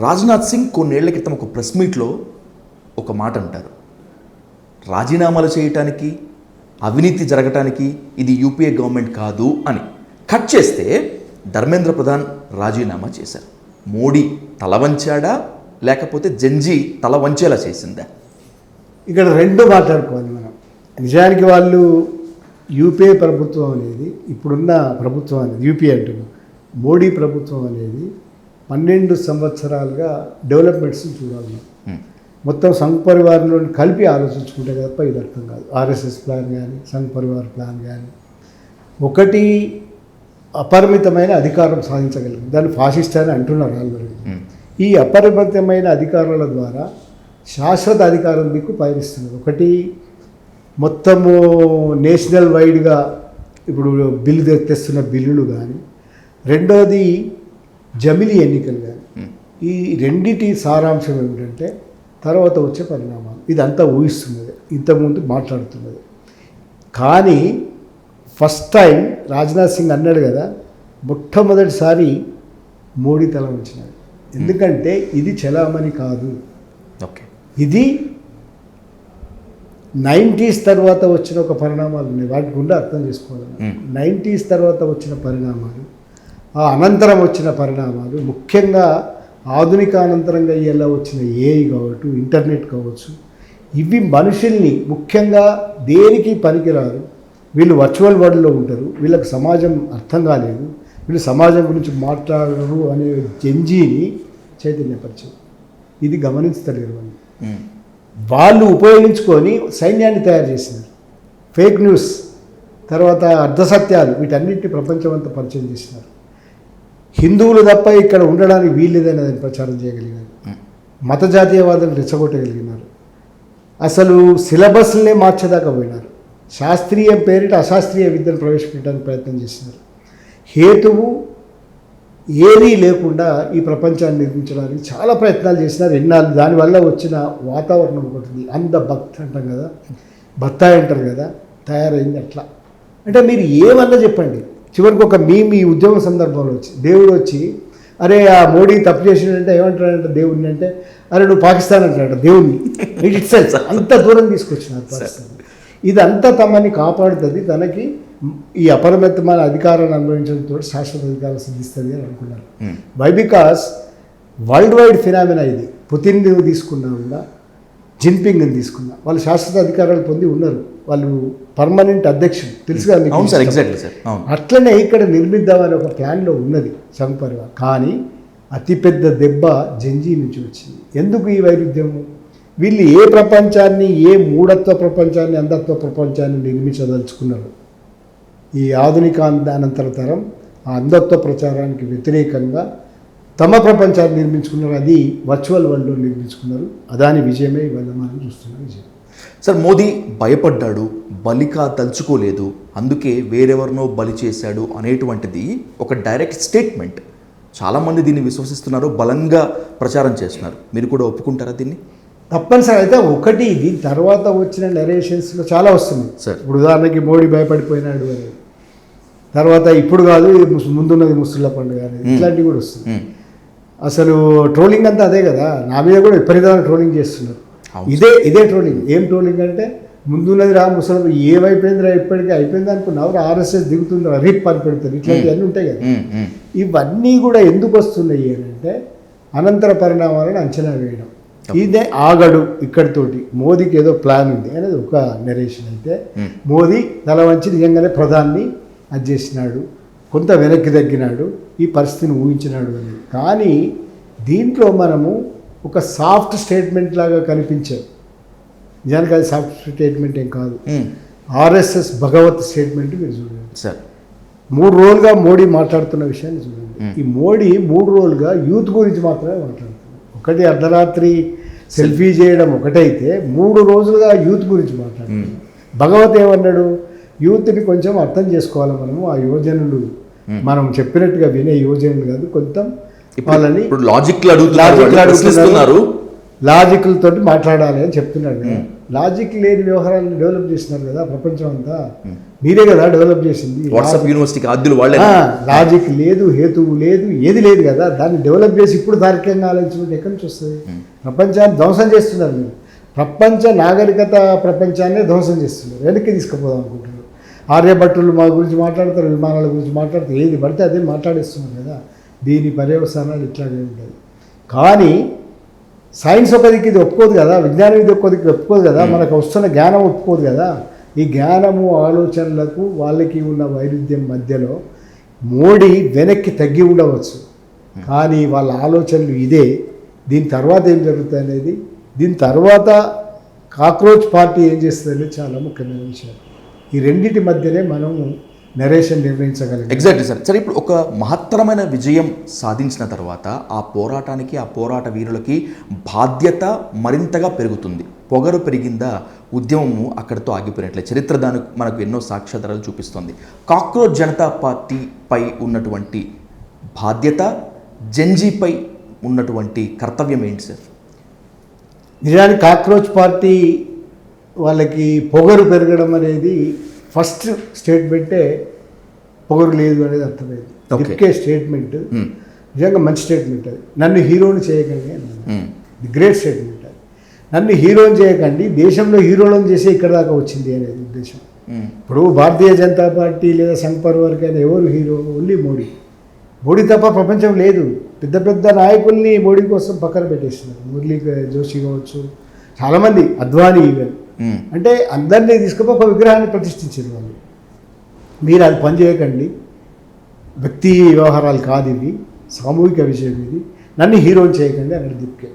రాజ్నాథ్ సింగ్ కొన్నేళ్ల క్రితం ఒక ప్రెస్ మీట్లో ఒక మాట అంటారు, రాజీనామాలు చేయటానికి, అవినీతి జరగటానికి ఇది యూపీఏ గవర్నమెంట్ కాదు అని. కట్ చేస్తే ధర్మేంద్ర ప్రధాన్ రాజీనామా చేశారు. మోడీ తల వంచాడా లేకపోతే జంజీ తల వంచేలా చేసిందా? ఇక్కడ 2 మాట్లాడుకోవాలి మనం. నిజానికి వాళ్ళు యూపీఏ ప్రభుత్వం అనేది, ఇప్పుడున్న ప్రభుత్వం అనేది యూపీఏ అంటున్నాం, మోడీ ప్రభుత్వం అనేది 12 సంవత్సరాలుగా డెవలప్మెంట్స్ని చూడాలి. మొత్తం సంఘ్ పరివారంలో కలిపి ఆలోచించుకుంటే తప్ప ఇది అర్థం కాదు. ఆర్ఎస్ఎస్ ప్లాన్ కానీ, సంఘ్ పరివార్ ప్లాన్ కానీ, ఒకటి అపరిమితమైన అధికారం సాధించగలిగింది. దాన్ని ఫాసిస్ట్ అని అంటున్నారు ఆల్రెడీ. ఈ అపరిమితమైన అధికారాల ద్వారా శాశ్వత అధికారం దిక్కు పయనిస్తున్నారు. ఒకటి మొత్తము నేషనల్ వైడ్గా ఇప్పుడు బిల్లు తెస్తున్న బిల్లులు కానీ, రెండోది జమిలీ ఎన్నికలు కానీ. ఈ రెండిటి సారాంశం ఏమిటంటే తర్వాత వచ్చే పరిణామాలు. ఇదంతా ఊహిస్తున్నది, ఇంతకుముందు మాట్లాడుతున్నది. కానీ ఫస్ట్ టైం రాజ్నాథ్ సింగ్ అన్నాడు కదా, మొట్టమొదటిసారి మోడీ తల వంచినాడు. ఎందుకంటే ఇది చలామణి కాదు, ఓకే, ఇది 90s తర్వాత వచ్చిన ఒక పరిణామాలు ఉన్నాయి, వాటి గుండా అర్థం చేసుకోవాలి. 90s తర్వాత వచ్చిన పరిణామాలు, ఆ అనంతరం వచ్చిన పరిణామాలు, ముఖ్యంగా ఆధునిక అనంతరంగా ఇలా వచ్చిన ఏఐ కావచ్చు, ఇంటర్నెట్ కావచ్చు, ఇవి మనుషుల్ని ముఖ్యంగా దేనికి పనికిరారు, వీళ్ళు వర్చువల్ వరల్డ్లో ఉంటారు, వీళ్ళకి సమాజం అర్థం కాలేదు, వీళ్ళు సమాజం గురించి మాట్లాడరు అనే జంజీని చైతన్యపరిచారు. ఇది గమనించలేరు వాళ్ళు. వాళ్ళు ఉపయోగించుకొని సైన్యాన్ని తయారు చేసినారు. ఫేక్ న్యూస్, తర్వాత అర్ధసత్యాలు, వీటన్నిటిని ప్రపంచం అంతా పరిచయం చేసినారు. హిందువులు తప్ప ఇక్కడ ఉండడానికి వీల్లేదని ప్రచారం చేయగలిగినారు. మత జాతీయవాదాన్ని రెచ్చగొట్టగలిగినారు. అసలు సిలబస్లనే మార్చేదాకా పోయినారు. శాస్త్రీయ పేరిట అశాస్త్రీయ విద్యను ప్రవేశపెట్టడానికి ప్రయత్నం చేసినారు. హేతువు ఏదీ లేకుండా ఈ ప్రపంచాన్ని నిర్మించడానికి చాలా ప్రయత్నాలు చేసినారు. ఎన్నాళ్ళు దానివల్ల వచ్చిన వాతావరణం ఒకటి అంధభక్తి అంటాం కదా, బత్తాయి అంటారు కదా, తయారైంది అట్లా. అంటే మీరు ఏమన్నా చెప్పండి, చివరికి ఒక మీ ఉద్యోగ సందర్భంలో వచ్చి దేవుడు వచ్చి అరే ఆ మోడీ తప్పు చేసినంటే ఏమంటాడంటే దేవుడిని అంటే అరే నువ్వు పాకిస్తాన్ అంటాడు దేవుడిని. ఇట్ సెల్స్ అంత దూరం తీసుకొచ్చినారు పరిస్థితి. ఇదంతా తమని కాపాడుతుంది, తనకి ఈ అపరిమితమైన అధికారాన్ని అనుభవించడంతో శాశ్వత అధికారం సిద్ధిస్తుంది అని అనుకున్నారు. Why because world wide phenomena ఇది. పుతిన్ని తీసుకున్నా కూడా, జిన్పింగ్ని తీసుకున్నా, వాళ్ళు శాశ్వత అధికారాలు పొంది ఉన్నారు. వాళ్ళు పర్మనెంట్ అధ్యక్షులు, తెలుసుగా మీకు. అవును సార్, ఎగ్జాక్ట్లీ సార్. అట్లనే ఇక్కడ నిర్మిద్దామని ఒక ప్లాన్లో ఉన్నది సంఘ్ పరివార్. కానీ అతిపెద్ద దెబ్బ జంజీ నుంచి వచ్చింది. ఎందుకు ఈ వైరుధ్యము? వీళ్ళు ఏ ప్రపంచాన్ని, ఏ మూఢత్వ ప్రపంచాన్ని, అంధత్వ ప్రపంచాన్ని నిర్మించదలుచుకున్నారు? ఈ ఆధునిక అనంతర తరం ఆ అంధత్వ ప్రచారానికి వ్యతిరేకంగా తమ ప్రపంచాన్ని నిర్మించుకున్నారు. అది వర్చువల్ వరల్డ్లో నిర్మించుకున్నారు. అదాని విజయమే ఇవాళ మనం చూస్తున్న విజయం. సార్, మోదీ భయపడ్డాడు, బలికా తలుచుకోలేదు, అందుకే వేరెవరినో బలి చేశాడు అనేటువంటిది ఒక డైరెక్ట్ స్టేట్మెంట్. చాలామంది దీన్ని విశ్వసిస్తున్నారు, బలంగా ప్రచారం చేస్తున్నారు. మీరు కూడా ఒప్పుకుంటారా దీన్ని? తప్పనిసరి. అయితే ఒకటి, దీని తర్వాత వచ్చిన నెరేషన్స్లో చాలా వస్తున్నాయి సార్. ఇప్పుడు ఉదాహరణకి మోడీ భయపడిపోయినాడు అని, తర్వాత ఇప్పుడు కాదు ముందున్నది ముస్లింల పండుగ అనేది, ఇట్లాంటివి కూడా వస్తుంది. అసలు ట్రోలింగ్ అంతా అదే కదా, నా మీద కూడా విపరీతమైన ట్రోలింగ్ చేస్తున్నారు. ఇదే ట్రోలింగ్. ఏం ట్రోలింగ్ అంటే ముందున్నది రా ముసలి ఏమైపోయింది రా, ఇప్పటికీ అయిపోయింది అనుకున్నావు, ఆర్ఎస్ఎస్ దిగుతుందా రిప్ అని పెడుతుంది, ఇట్లాంటివన్నీ ఉంటాయి కదా. ఇవన్నీ కూడా ఎందుకు వస్తున్నాయి అని అంటే అనంతర పరిణామాలను అంచనా వేయడం. ఇదే ఆగడు ఇక్కడితోటి, మోదీకి ఏదో ప్లాన్ ఉంది అనేది ఒక నెరేషన్. అయితే మోదీ తల వంచి నిజంగానే ప్రధాన్ని అది చేసినాడు, కొంత వెనక్కి తగ్గినాడు, ఈ పరిస్థితిని ఊహించినాడు అని. కానీ దీంట్లో మనము ఒక సాఫ్ట్ స్టేట్మెంట్ లాగా కనిపించారు. నిజానికి అది సాఫ్ట్ స్టేట్మెంట్ ఏం కాదు. ఆర్ఎస్ఎస్ భగవత్ స్టేట్మెంట్ మీరు చూడండి సార్. 3 రోజులుగా మోడీ మాట్లాడుతున్న విషయాన్ని చూడండి. ఈ మోడీ 3 రోజులుగా యూత్ గురించి మాత్రమే మాట్లాడుతున్నారు. ఒకటి అర్ధరాత్రి సెల్ఫీ చేయడం ఒకటైతే 3 రోజులుగా యూత్ గురించి మాట్లాడుతున్నారు. భగవత్ ఏమన్నాడు? యూత్ని కొంచెం అర్థం చేసుకోవాలి మనము, ఆ యువజనులు మనం చెప్పినట్టుగా వినే యువజనులు కాదు, కొంచెం వాళ్ళని లాజిక్ల తోటి మాట్లాడాలి అని చెప్తున్నాడు కదా. లాజిక్ లేని వ్యవహారాలను డెవలప్ చేస్తున్నారు కదా ప్రపంచం అంతా, మీరే కదా డెవలప్ చేసింది. వాట్సాప్ యూనివర్సిటీకి లాజిక్ లేదు, హేతువు లేదు, ఏది లేదు కదా. దాన్ని డెవలప్ చేసి ఇప్పుడు తార్కికంగా ఆలోచించుకుంటే ఎక్కడి నుంచి వస్తుంది? ప్రపంచాన్ని ధ్వంసం చేస్తున్నారు మీరు. ప్రపంచ నాగరికత ప్రపంచాన్ని ధ్వంసం చేస్తున్నారు, వెనక్కి తీసుకుపోదాం అనుకుంటున్నారు. ఆర్యభట్టులు మా గురించి మాట్లాడతారు, విమానాల గురించి మాట్లాడతారు, ఏది పడితే అదే మాట్లాడేస్తున్నారు కదా. దీని పర్యవసానాలు ఇట్లాగే ఉంటుంది. కానీ సైన్స్ ఒక దిక్కు ఇది ఒప్పుకోదు కదా, విజ్ఞానం ఇది ఒక్క దిక్కు ఒప్పుకోదు కదా, మనకు వస్తున్న జ్ఞానం ఒప్పుకోదు కదా. ఈ జ్ఞానము ఆలోచనలకు వాళ్ళకి ఉన్న వైరుధ్యం మధ్యలో మోడీ వెనక్కి తగ్గి ఉండవచ్చు, కానీ వాళ్ళ ఆలోచనలు ఇదే. దీని తర్వాత ఏం జరుగుతుంది అనేది, దీని తర్వాత కాక్రోచ్ పార్టీ ఏం చేస్తుంది అనేది చాలా ముఖ్యమైన విషయం. ఈ రెండింటి మధ్యనే మనము నరేషన్ నిర్ణయించగలం. Exactly sir. సరే, ఇప్పుడు ఒక మహత్తరమైన విజయం సాధించిన తర్వాత ఆ పోరాటానికి, ఆ పోరాట వీరులకి బాధ్యత మరింతగా పెరుగుతుంది. పొగరు పెరిగిందా, ఉద్యమము అక్కడితో ఆగిపోయినట్లే. చరిత్ర దానికి మనకు ఎన్నో సాక్ష్యాధారాలు చూపిస్తుంది. కాక్రోచ్ జనతా పార్టీపై ఉన్నటువంటి బాధ్యత, జంజీపై ఉన్నటువంటి కర్తవ్యం ఏంటి సార్? నిజానికి కాక్రోచ్ పార్టీ వాళ్ళకి పొగరు పెరగడం అనేది ఫస్ట్ స్టేట్మెంటే పొగరు లేదు అనేది అర్థమైంది. ఇదికే స్టేట్మెంట్ నిజంగా మంచి స్టేట్మెంట్. అది నన్ను హీరోని చేయకండి అన్నది ది గ్రేట్ స్టేట్మెంట్. అది నన్ను హీరోని చేయకండి, దేశంలో హీరోలను చేసే ఇక్కడ దాకా వచ్చింది అనేది ఉద్దేశం. ఇప్పుడు భారతీయ జనతా పార్టీ లేదా సంఘ్ పరివార్కి అయినా ఎవరు హీరో? ఓన్లీ మోడీ. మోడీ తప్ప ప్రపంచం లేదు. పెద్ద పెద్ద నాయకుల్ని మోడీ కోసం పక్కన పెట్టేస్తున్నారు. మురళీ జోషి కావచ్చు, చాలామంది, అద్వానీ ఈవెన్. అంటే అందరినీ తీసుకుపోయి ఒక విగ్రహాన్ని ప్రతిష్ఠించారు వాళ్ళు. మీరు అది పని చేయకండి, వ్యక్తి వ్యవహారాలు కాదు ఇవి, సామూహిక విషయం ఇది, నన్ను హీరోని చేయకండి అన్నాడు దీప్కే.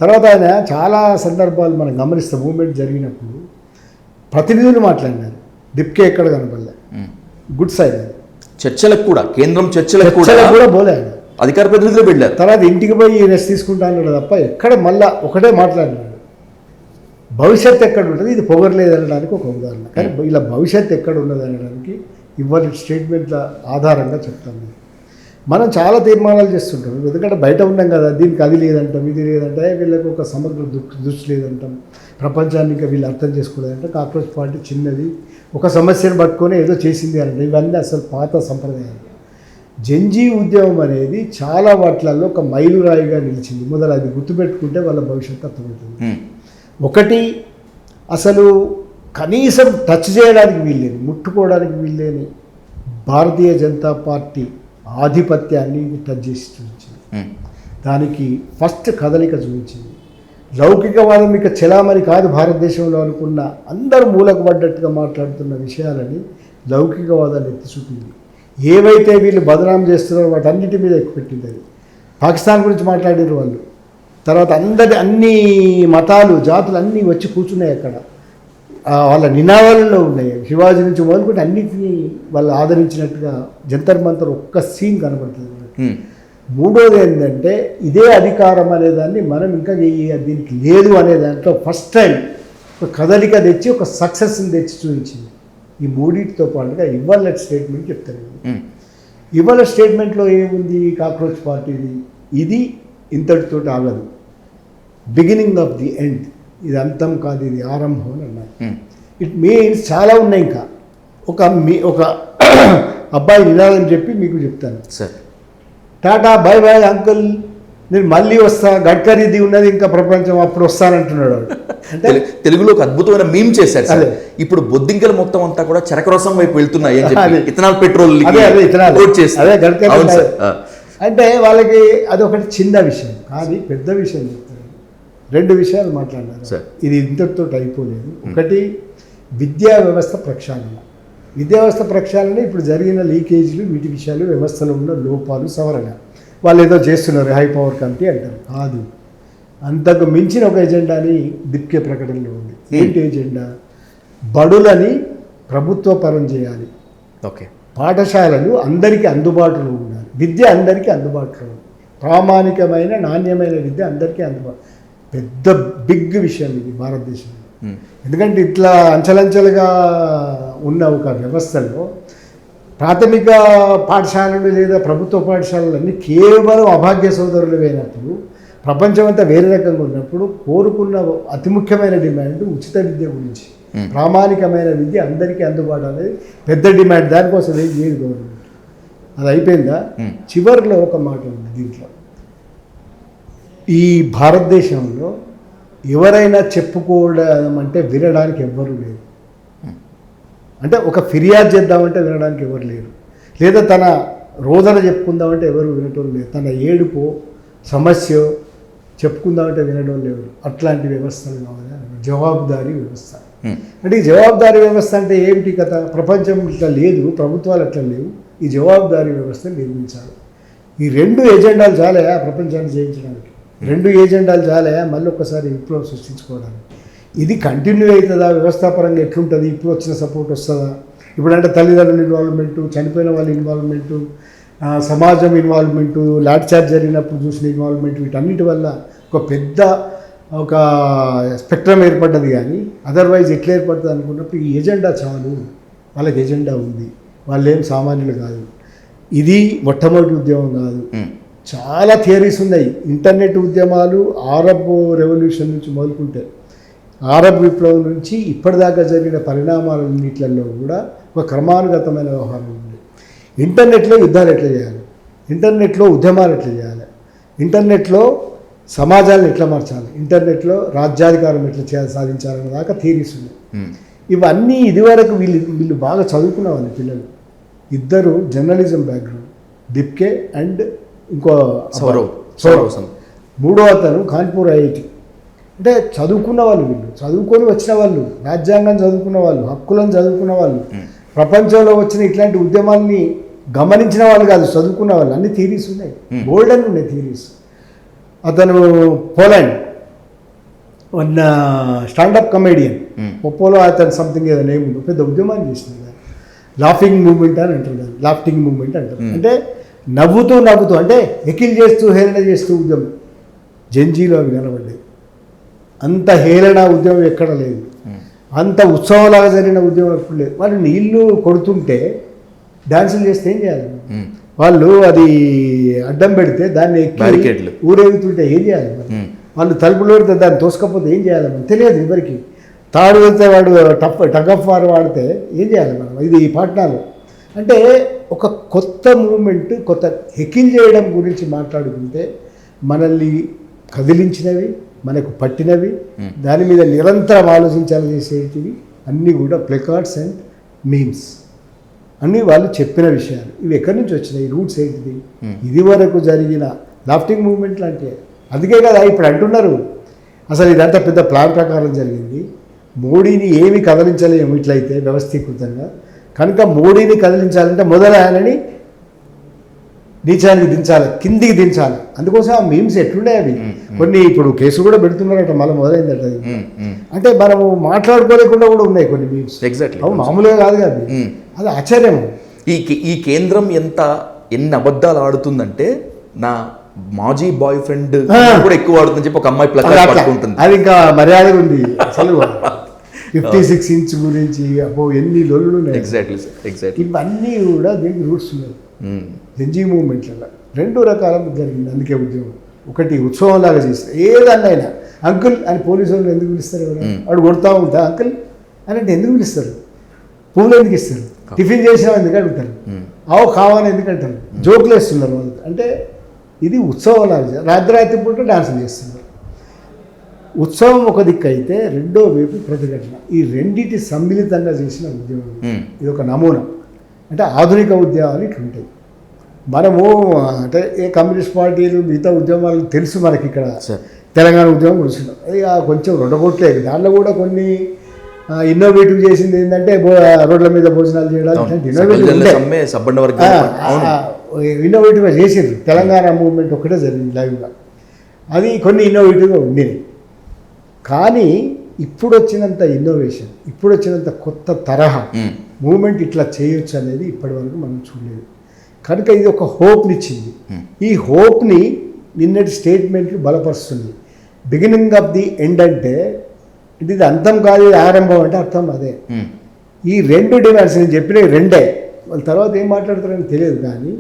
తర్వాత ఆయన చాలా సందర్భాలు మనం గమనిస్తాం, మూమెంట్ జరిగినప్పుడు ప్రతినిధులు మాట్లాడినారు, దీప్కే ఎక్కడ కనపడలే. గుడ్ సైడ్ అది. చర్చలకు కూడా, కేంద్రం చర్చలకు కూడా పోలే ఆయన. అధికార ప్రతినిధులు వెళ్ళారు. తర్వాత ఇంటికి పోయి రెస్ట్ తీసుకుంటా అన్నాడు తప్ప ఎక్కడ మళ్ళా ఒకటే మాట్లాడినాడు. భవిష్యత్తు ఎక్కడ ఉంటుంది, ఇది పొగరలేదు అనడానికి ఒక ఉదాహరణ. కానీ ఇలా భవిష్యత్తు ఎక్కడ ఉన్నది అనడానికి ఇవాళ స్టేట్మెంట్ల ఆధారంగా చెప్తాను. మనం చాలా తీర్మానాలు చేస్తుంటాం, ఎందుకంటే బయట ఉన్నాం కదా, దీనికి అది లేదంటాం, ఇది లేదంటే, వీళ్ళకి ఒక సమగ్ర దృష్టి లేదంటాం, ప్రపంచాన్ని ఇంకా వీళ్ళు అర్థం చేసుకోలేదంటే, కాక్రోచ్ పార్టీ చిన్నది, ఒక సమస్యను పట్టుకొని ఏదో చేసింది అంటే, ఇవన్నీ అసలు పాత సంప్రదాయాలు. జంజీ ఉద్యమం అనేది చాలా వాటిలలో ఒక మైలురాయిగా నిలిచింది. మొదలు అది గుర్తుపెట్టుకుంటే వాళ్ళ భవిష్యత్తు అర్థమవుతుంది. ఒకటి, అసలు కనీసం టచ్ చేయడానికి వీల్లేని, ముట్టుకోవడానికి వీల్లేని భారతీయ జనతా పార్టీ ఆధిపత్యాన్ని టచ్ చేసి చూపించింది. దానికి ఫస్ట్ కదలిక చూపించింది. లౌకికవాదం ఇక చెలామణి కాదు భారతదేశంలో అనుకున్న అందరూ మూలకు పడ్డట్టుగా మాట్లాడుతున్న విషయాలని లౌకికవాదాన్ని ఎత్తి చూపింది. ఏవైతే వీళ్ళు బదనాం చేస్తున్నారో వాటన్నిటి మీద ఎక్కుపెట్టింది. అది పాకిస్తాన్ గురించి మాట్లాడారు వాళ్ళు. తర్వాత అన్ని మతాలు, జాతులు అన్నీ వచ్చి కూర్చున్నాయి అక్కడ, వాళ్ళ నినాదాలలో ఉన్నాయి. శివాజీ నుంచి మొదలుకుంటే అన్నింటినీ వాళ్ళు ఆదరించినట్టుగా జంతర్ మంతర్ ఒక్క సీన్ కనబడుతుంది. మూడోది ఏంటంటే, ఇదే అధికారం అనేదాన్ని మనం ఇంకా దీనికి లేదు అనే దాంట్లో ఫస్ట్ టైం ఒక కదలిక తెచ్చి ఒక సక్సెస్ని తెచ్చి చూపించింది. ఈ మూడింటితో పాటుగా ఇవాళ స్టేట్మెంట్ చెప్తాను. ఇవాళ స్టేట్మెంట్లో ఏముంది, కాక్రోచ్ పార్టీది ఇది ఇంతటితో ఆగదు, బిగినింగ్ ఆఫ్ ది ఎండ్, ఇది అంతం కాదు, ఇది ఆరంభం అని అన్నారు. ఇట్ మీన్స్ చాలా ఉన్నాయి. ఇంకా ఒక అబ్బాయి నినాదం చెప్పి మీకు చెప్తాను. టాటా బై బై అంకుల్, నేను మళ్ళీ వస్తా, గడ్కరీది ఉన్నది ఇంకా ప్రపంచం, అప్పుడు వస్తానంటున్నాడు. అంటే తెలుగులో ఒక అద్భుతమైన మీమ్ చేశారు సార్. ఇప్పుడు బొద్దింకలు మొత్తం అంతా కూడా చెరకరసం వైపు వెళ్తున్నాయి అని చెప్పి ఇథనాల్ పెట్రోల్ అదే గడ్కరీ. అంటే వాళ్ళకి అదొకటి చిన్న విషయం కానీ పెద్ద విషయం చెప్తారు. రెండు విషయాలు మాట్లాడినారు, ఇది ఇంతటితో అయిపోలేదు. ఒకటి, విద్యా వ్యవస్థ ప్రక్షాళన. విద్యా వ్యవస్థ ప్రక్షాళన ఇప్పుడు జరిగిన లీకేజీలు, వీటి విషయాలు, వ్యవస్థలో ఉన్న లోపాలు సవరణ, వాళ్ళు ఏదో చేస్తున్నారు, హై పవర్ కమిటీ అంటారు. కాదు, అంతకు మించిన ఒక ఎజెండాని దీప్కే ప్రకటనలో ఉంది. ఏంటి ఎజెండా? బడులని ప్రభుత్వ పరం చేయాలి, పాఠశాలలు అందరికీ అందుబాటులో ఉండాలి, విద్య అందరికీ అందుబాటులో ఉంది, ప్రామాణికమైన నాణ్యమైన విద్య అందరికీ అందుబాటు. పెద్ద బిగ్ విషయం ఇది భారతదేశంలో. ఎందుకంటే ఇట్లా అంచెలంచెలుగా ఉన్న ఒక వ్యవస్థలో ప్రాథమిక పాఠశాలలు లేదా ప్రభుత్వ పాఠశాలలన్నీ కేవలం అభాగ్య సోదరులు అయినప్పుడు, ప్రపంచం అంతా వేరే రకంగా ఉన్నప్పుడు కోరుకున్న అతి ముఖ్యమైన డిమాండ్ ఉచిత విద్య గురించి, ప్రామాణికమైన విద్య అందరికీ అందుబాటు అనేది పెద్ద డిమాండ్. దానికోసం ఏం చేయదు గవర్నమెంట్. అది అయిపోయిందా? చివరిలో ఒక మాట ఉంది దీంట్లో, ఈ భారతదేశంలో ఎవరైనా చెప్పుకోవడం అంటే వినడానికి ఎవ్వరూ లేరు. అంటే ఒక ఫిర్యాదు చేద్దామంటే వినడానికి ఎవరు లేరు, లేదా తన రోదన చెప్పుకుందామంటే ఎవరు వినటం లేరు, తన ఏడుపో సమస్య చెప్పుకుందామంటే వినడం లేరు. అట్లాంటి వ్యవస్థలు కావాలి, జవాబుదారీ వ్యవస్థ. అంటే ఈ జవాబుదారీ వ్యవస్థ అంటే ఏమిటి కథ? ప్రపంచం ఇట్లా లేదు, ప్రభుత్వాలు అట్లా లేవు, ఈ జవాబుదారీ వ్యవస్థను నిర్మించాలి. ఈ రెండు ఎజెండాలు చాలయా ప్రపంచాన్ని జయించడానికి? రెండు ఎజెండాలు చాలయా మళ్ళీ ఒక్కసారి విప్లవం సృష్టించుకోవడానికి? ఇది కంటిన్యూ అవుతుందా? వ్యవస్థాపరంగా ఎట్లుంటుంది? ఇప్పుడు వచ్చిన సపోర్ట్ వస్తుందా? ఇప్పుడంటే తల్లిదండ్రుల ఇన్వాల్వ్మెంటు, చనిపోయిన వాళ్ళ ఇన్వాల్వ్మెంటు, సమాజం ఇన్వాల్వ్మెంటు, లాఠీ చార్జ్ జరిగినప్పుడు చూసిన ఇన్వాల్వ్మెంట్, వీటన్నిటి వల్ల ఒక పెద్ద ఒక స్పెక్ట్రమ్ ఏర్పడ్డది. కానీ అదర్వైజ్ ఎట్లా ఏర్పడుతుంది అనుకున్నప్పుడు ఈ ఎజెండా చాలు, వాళ్ళకి ఎజెండా ఉంది, వాళ్ళు ఏం సామాన్యులు కాదు. ఇది మొట్టమొదటి ఉద్యమం కాదు, చాలా థియరీస్ ఉన్నాయి. ఇంటర్నెట్ ఉద్యమాలు అరబ్ రెవల్యూషన్ నుంచి మొదలుకుంటే, అరబ్ విప్లవం నుంచి ఇప్పటిదాకా జరిగిన పరిణామాలన్నింటిలో కూడా ఒక క్రమానుగతమైన వ్యవహారం ఉంది. ఇంటర్నెట్లో యుద్ధాలు ఎట్లా చేయాలి, ఇంటర్నెట్లో ఉద్యమాలు ఎట్లా చేయాలి, ఇంటర్నెట్లో సమాజాలను ఎట్లా మార్చాలి, ఇంటర్నెట్లో రాజ్యాధికారం ఎట్లా సాధించాలనే దాకా థియరీస్ ఉన్నాయి. ఇవన్నీ ఇదివరకు వీళ్ళు బాగా చదువుకున్న వాళ్ళు పిల్లలు. ఇద్దరు జర్నలిజం బ్యాక్గ్రౌండ్, దీప్కే అండ్ ఇంకో సౌరవ్, మూడో అతను కాన్పూర్ ఐఐటి. అంటే చదువుకున్న వాళ్ళు, వీళ్ళు చదువుకొని వచ్చిన వాళ్ళు, రాజ్యాంగం చదువుకున్న వాళ్ళు, హక్కులను చదువుకున్న వాళ్ళు, ప్రపంచంలో వచ్చిన ఇట్లాంటి ఉద్యమాల్ని గమనించిన వాళ్ళు కాదు, చదువుకున్న వాళ్ళు. అన్ని థీరీస్ ఉన్నాయి, గోల్డెన్ ఉన్నాయి థీరీస్. అతను పోలాండ్ వన్ స్టాండప్ కమెడియన్, ఒప్పోలో అతను సంథింగ్ ఏదో నేమ్ ఉంది, పెద్ద ఉద్యమాన్ని చేసినాడు. లాఫింగ్ మూమెంట్ అని అంటారు, దాన్ని లాఫ్టింగ్ మూమెంట్ అంటారు. అంటే నవ్వుతూ అంటే ఎకిల్ చేస్తూ హేళన చేస్తూ ఉద్యమం. జెన్జీలో అవి కనబడలేదు. అంత హేళన ఉద్యమం ఎక్కడ లేదు, అంత ఉత్సవంలాగా జరిగిన ఉద్యమం ఎప్పుడు లేదు. వాళ్ళు నీళ్లు కొడుతుంటే డాన్సులు చేస్తే ఏం చేయాలి? వాళ్ళు అది అడ్డం పెడితే దాన్ని ఎక్కి ఊరేగుతుంటే ఏం చేయాలి? వాళ్ళు తలుపులు పెడితే దాన్ని తోసుకపోతే ఏం చేయాలి? మనం తెలియదు ఎవరికి. తాడు వెళ్తే వాడు టగ్ ఆఫ్ వార్ వాడితే ఏం చేయాలి మనం? ఇది ఈ పాట్నాలు అంటే ఒక కొత్త మూమెంట్, కొత్త హెకిల్ చేయడం గురించి మాట్లాడుకుంటే మనల్ని కదిలించినవి, మనకు పట్టినవి, దాని మీద నిరంతరం ఆలోచించాలి చేసేటివి అన్నీ కూడా ప్లెకార్డ్స్ అండ్ మీమ్స్ అన్నీ వాళ్ళు చెప్పిన విషయాలు. ఇవి ఎక్కడి నుంచి వచ్చినాయి? రూట్స్ ఏంటిది? ఇది వరకు జరిగిన లాఫ్టింగ్ మూమెంట్ లాంటి. అందుకే కదా ఇప్పుడు అంటున్నారు అసలు ఇదంతా పెద్ద ప్లాన్ ప్రకారం జరిగింది. మోడీని ఏమి కదిలించలేము ఇట్లయితే వ్యవస్థీకృతంగా. కనుక మోడీని కదిలించాలంటే మొదలు ఆయనని నీచానికి దించాలి, కిందికి దించాలి. అందుకోసం ఆ మీమ్స్ ఎట్లుండే అవి కొన్ని ఇప్పుడు కేసు కూడా పెడుతున్నారట, మళ్ళీ మొదలైందట. అంటే మనము మాట్లాడుకోలేకుండా కూడా ఉన్నాయి కొన్ని మీమ్స్. ఎగ్జాక్ట్లీ, అవి మామూలుగా కాదు కదా, అది ఆశ్చర్యం. ఈ కేంద్రం ఎన్ని అబద్ధాలు ఆడుతుందంటే నా మాజీ బాయ్ ఫ్రెండ్ కూడా ఎక్కువ ఆడుతుందని చెప్పి ఒక అమ్మాయి పట్టుకుంటుంది. అది ఇంకా మర్యాద ఉంది అసలు. 56 ఇంచ్ గురించి అబ్బో ఎన్ని లొల్లులు ఉన్నాయి. ఎగ్జాక్ట్లీ. ఇవన్నీ కూడా దీనికి రూట్స్ ఉన్నాయి. జెన్జీ మూవ్మెంట్లలో 2 రకాల జరిగింది. అందుకే ఉద్యమం ఒకటి ఉత్సవంలాగా చేస్తారు. ఏదన్నైనా అంకుల్ అని పోలీసు వాళ్ళు ఎందుకు పిలుస్తారు? వాడు కొడతా ఉంటా అంకుల్ అని అంటే ఎందుకు పిలుస్తారు? పువ్వులు ఎందుకు ఇస్తారు? టిఫిన్ చేసినా ఎందుకు అడుగుతారు? ఆవు కావాలని ఎందుకు అంటారు? జోకులు వేస్తున్నారు వాళ్ళు. అంటే ఇది ఉత్సవంలాగా రాత్రి పూట డాన్సులు చేస్తున్నారు. ఉత్సవం ఒక దిక్కు అయితే రెండో వైపు ప్రతిఘటన. ఈ రెండింటి సమ్మిళితంగా చేసిన ఉద్యమం ఇది ఒక నమూనా. అంటే ఆధునిక ఉద్యమాలు ఇట్లుంటాయి. మనము అంటే ఏ కమ్యూనిస్ట్ పార్టీలు మిగతా ఉద్యమాలు తెలుసు మనకి. ఇక్కడ తెలంగాణ ఉద్యమం కూర్చున్నాం, అది కొంచెం రొడగొట్టలేదు. దాంట్లో కూడా కొన్ని ఇన్నోవేటివ్ చేసింది ఏంటంటే రోడ్ల మీద భోజనాలు చేయడం. ఇన్నోవేటివ్గా చేసిండ్రు. తెలంగాణ మూవ్మెంట్ ఒకటే జరిగింది లైవ్గా, అది కొన్ని ఇన్నోవేటివ్గా ఉండేది. కానీ ఇప్పుడు వచ్చినంత ఇన్నోవేషన్, ఇప్పుడు వచ్చినంత కొత్త తరహా మూమెంట్ ఇట్లా చేయొచ్చు అనేది ఇప్పటివరకు మనం చూడలేదు. కనుక ఇది ఒక హోప్నిచ్చింది. ఈ హోప్ని నిన్నటి స్టేట్మెంట్లు బలపరుస్తుంది. బిగినింగ్ ఆఫ్ ది ఎండ్ అంటే ఇది అంతం కాదు, ఆరంభం అంటే అర్థం అదే. ఈ 2 డిమాండ్స్ నేను చెప్పిన 2 వాళ్ళ తర్వాత ఏం మాట్లాడతారని తెలియదు. కానీ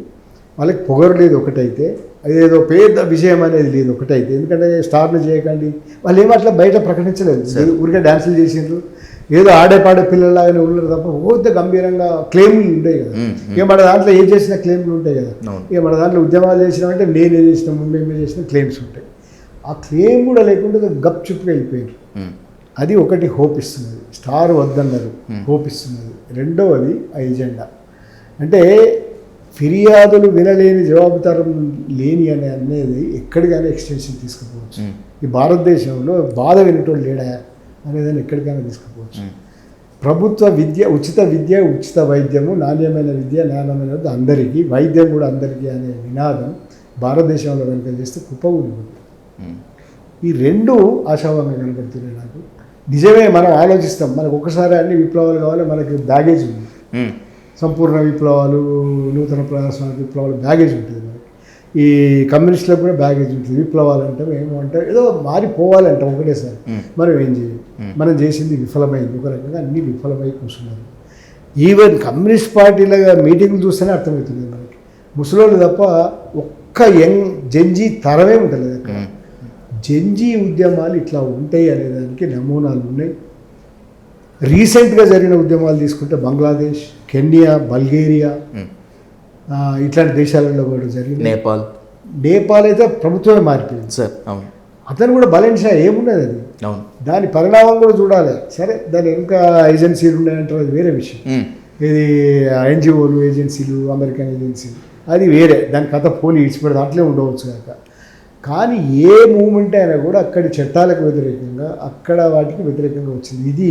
వాళ్ళకి పొగరు లేదు ఒకటైతే, అదేదో పెద్ద విషయం అనేది లేదు ఒకటైతే. ఎందుకంటే స్టార్లు చేయకండి వాళ్ళు ఏమో అట్లా బయట ప్రకటించలేదు. ఊరికే డ్యాన్సులు చేసిండ్రు, ఏదో ఆడే పిల్లలాగానే ఉన్నారు తప్ప పోతే గంభీరంగా క్లెయిమ్లు ఉంటాయి కదా. ఇక మన దాంట్లో ఏం చేసిన క్లెయిమ్లు ఉంటాయి కదా. ఇక మన దాంట్లో ఉద్యమాలు చేసినామంటే నేనే చేసిన మేమే చేసిన క్లెయిమ్స్ ఉంటాయి. ఆ క్లెయిమ్ కూడా లేకుండా గప్ చుప్పుగా వెళ్ళిపోయారు. అది ఒకటి హోప్ ఇస్తున్నది. స్టార్ వద్దన్నారు, హోప్ ఇస్తున్నది. రెండవది ఆ ఎజెండా. అంటే ఫిర్యాదులు వినలేని, జవాబుదారం లేని అనేది ఎక్కడికైనా ఎక్స్టెన్షన్ తీసుకుపోవచ్చు. ఈ భారతదేశంలో బాధ వినేటోళ్ళు లేడా అనేదాన్ని ఎక్కడికైనా తీసుకుపోవచ్చు. ప్రభుత్వ విద్య, ఉచిత విద్య, ఉచిత వైద్యము, నాణ్యమైన విద్య, నాణ్యమైన అందరికీ, వైద్యం కూడా అందరికీ అనే నినాదం భారతదేశంలో కనుక చేస్తే కుప్పకూలిపోతుంది. ఈ 2 ఆశావాహంగా కనబడుతున్నాయి నాకు. నిజమే, మనం ఆలోచిస్తాం మనకు ఒకసారి అన్ని విప్లవాలు కావాలి, మనకి బ్యాగేజ్ ఉంది. సంపూర్ణ విప్లవాలు, నూతన ప్రజాస్వామ్య విప్లవాలు బ్యాగేజ్ ఉంటుంది మనకి. ఈ కమ్యూనిస్టులకు కూడా బ్యాగేజ్ ఉంటుంది. విప్లవాలు అంటే ఏమో అంటే ఏదో మారిపోవాలంటే ఒకటేసారి. మనం ఏం చేయాలి? మనం చేసింది విఫలమైంది. ఒక రకంగా అన్నీ విఫలమై కూర్చున్నారు. ఈవెన్ కమ్యూనిస్ట్ పార్టీల మీటింగ్లు చూస్తేనే అర్థమవుతుంది మనకి. ముసలోళ్ళు తప్ప ఒక్క యంగ్ జెన్జీ తరమే ఉంటుంది అక్కడ. జెన్జీ ఉద్యమాలు ఇట్లా ఉంటాయి అనేదానికి నమూనాలు ఉన్నాయి. రీసెంట్గా జరిగిన ఉద్యమాలు తీసుకుంటే బంగ్లాదేశ్, కెన్యా, బల్గేరియా ఇట్లాంటి దేశాలలో కూడా జరిగింది. నేపాల్ అయితే ప్రభుత్వమే మారిపోయింది సార్. అవును, అతను కూడా బలెన్షా ఏమున్నది అది. అవును, దాని పరిణామం కూడా చూడాలి. సరే, దాని ఇంకా ఏజెన్సీలు ఉన్నాయంటారు, అది వేరే విషయం. ఇది ఎన్జిఓలు, ఏజెన్సీలు, అమెరికన్ ఏజెన్సీలు, అది వేరే. దాని కథ పోనీ ఇచ్చిపెడదు, అట్లే ఉండవచ్చు కాక. కానీ ఏ మూమెంట్ అయినా కూడా అక్కడి చట్టాలకు వ్యతిరేకంగా, అక్కడ వాటికి వ్యతిరేకంగా వచ్చింది. ఇది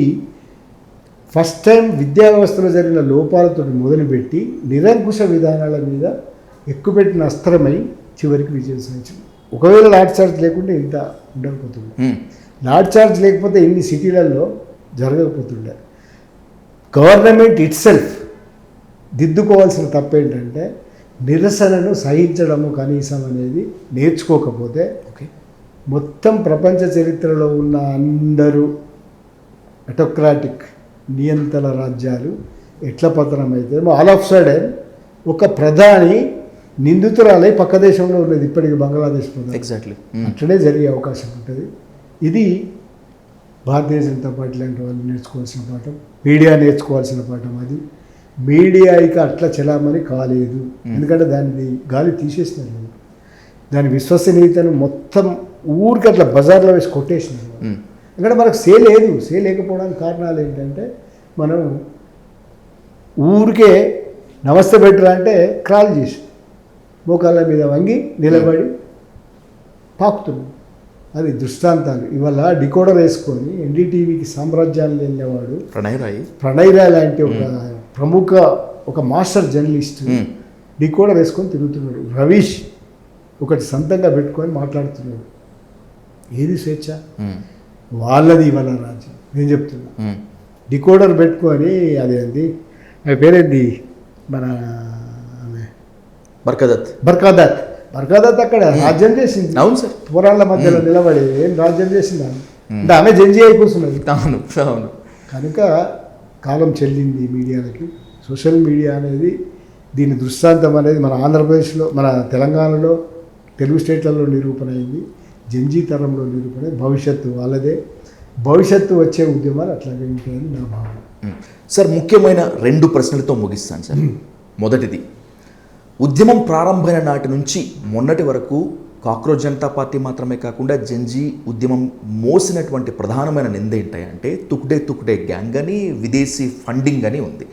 ఫస్ట్ టైం విద్యా వ్యవస్థలో జరిగిన లోపాలతో మొదలుపెట్టి నిరంకుశ విధానాల మీద ఎక్కుపెట్టిన అస్త్రమై చివరికి విజయం సాధించింది. ఒకవేళ లాడ్ చార్జ్ లేకుంటే ఇంత ఉండకపోతుండే. లాడ్ చార్జ్ లేకపోతే ఇన్ని సిటీలలో జరగకపోతుండే. గవర్నమెంట్ ఇట్ సెల్ఫ్ దిద్దుకోవాల్సిన తప్పేంటంటే నిరసనను సహించడము కనీసం అనేది నేర్చుకోకపోతే మొత్తం ప్రపంచ చరిత్రలో ఉన్న అందరూ అటోక్రాటిక్ నియంత్రణ రాజ్యాలు ఎట్ల పతనమైతే ఆల్ ఆఫ్ సడన్ ఒక ప్రధాని నిందితురాలై పక్క దేశంలో ఉన్నది ఇప్పటికి బంగ్లాదేశ్ ప్రధాని. ఎగ్జాక్ట్లీ అట్లనే జరిగే అవకాశం ఉంటుంది. ఇది భారతీయ జనతా పార్టీ లాంటి వాళ్ళు నేర్చుకోవాల్సిన పాఠం, మీడియా నేర్చుకోవాల్సిన పాఠం. అది మీడియా ఇక అట్లా చలామణి కాలేదు, ఎందుకంటే దాన్ని గాలి తీసేసినారు. దాని విశ్వసనీయతను మొత్తం ఊరికి అట్లా బజార్లో వేసి కొట్టేసినారు. ఎందుకంటే మనకు సే లేకపోవడానికి కారణాలు ఏంటంటే మనం ఊరికే నమస్తే బెటర్ అంటే క్రాల్ చేసి మోకాళ్ళ మీద వంగి నిలబడి పాకుతున్నాం. అది దృష్టాంతాలు. ఇవాళ డికోడర్ వేసుకొని ఎన్డీటీవీకి సామ్రాజ్యాన్ని వెళ్ళేవాడు ప్రణయ్ రాయ్ లాంటి ఒక ప్రముఖ ఒక మాస్టర్ జర్నలిస్ట్ డికోడర్ వేసుకొని తిరుగుతున్నాడు. రవీష్ ఒకటి సొంతంగా పెట్టుకొని మాట్లాడుతున్నాడు. ఏది స్వేచ్ఛ? వాళ్ళది ఇవాళ రాజ్యం. నేను చెప్తున్నా, డికోడర్ పెట్టుకొని అదేంది ఆమె పేరేంది మన బర్కాదత్ అక్కడ రాజ్యం చేసింది. అవును సార్, పోరాళ్ళ మధ్యలో నిలబడి ఏం రాజ్యం చేసింది అంటే ఆమె జంజీ అయిపోతున్నది. అవును. కనుక కాలం చెల్లింది మీడియాలకి. సోషల్ మీడియా అనేది దీని దృష్టాంతం అనేది మన ఆంధ్రప్రదేశ్లో, మన తెలంగాణలో, తెలుగు స్టేట్లలో నిరూపణ అయింది. జంజీ తరంలో నిరూపణ. భవిష్యత్తు వాళ్ళదే. భవిష్యత్తు వచ్చే ఉద్యమాలు అట్లాగే ఉంటాయని నా భావన. సార్, ముఖ్యమైన 2 ప్రశ్నలతో ముగిస్తాను సార్. మొదటిది, ఉద్యమం ప్రారంభమైన నాటి నుంచి మొన్నటి వరకు కాక్రోచ్ జనతా పార్టీ మాత్రమే కాకుండా జంజీ ఉద్యమం మోసినటువంటి ప్రధానమైన నింద ఏంటంటే తుక్డే గ్యాంగ్ అని, విదేశీ ఫండింగ్ అని ఉంది.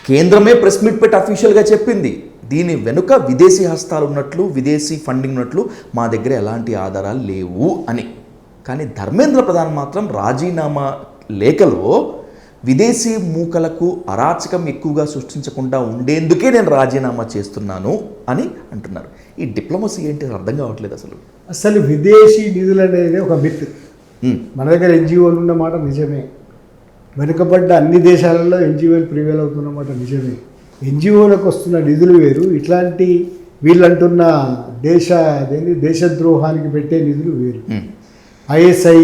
కేంద్రమే ప్రెస్ మీట్ పెట్టి అఫీషియల్గా చెప్పింది దీని వెనుక విదేశీ హస్తాలు ఉన్నట్లు, విదేశీ ఫండింగ్ ఉన్నట్లు మా దగ్గర ఎలాంటి ఆధారాలు లేవు అని. కానీ ధర్మేంద్ర ప్రధాన్ మాత్రం రాజీనామా లేఖలో విదేశీ మూకలకు అరాచకం ఎక్కువగా సృష్టించకుండా ఉండేందుకే నేను రాజీనామా చేస్తున్నాను అని అంటున్నారు. ఈ డిప్లొమసీ ఏంటి అర్థం కావట్లేదు అసలు. అసలు విదేశీ నిధులు అనేది ఒక మిత్. మన దగ్గర ఎన్జిఓలు ఉన్నమాట నిజమే. వెనుకబడ్డ అన్ని దేశాలలో ఎన్జిఓలు ప్రివేల్ అవుతున్నమాట నిజమే. ఎన్జిఓలకు వస్తున్న నిధులు వేరు, ఇట్లాంటి వీళ్ళంటున్న దేశద్రోహానికి పెట్టే నిధులు వేరు. ఐఎస్ఐ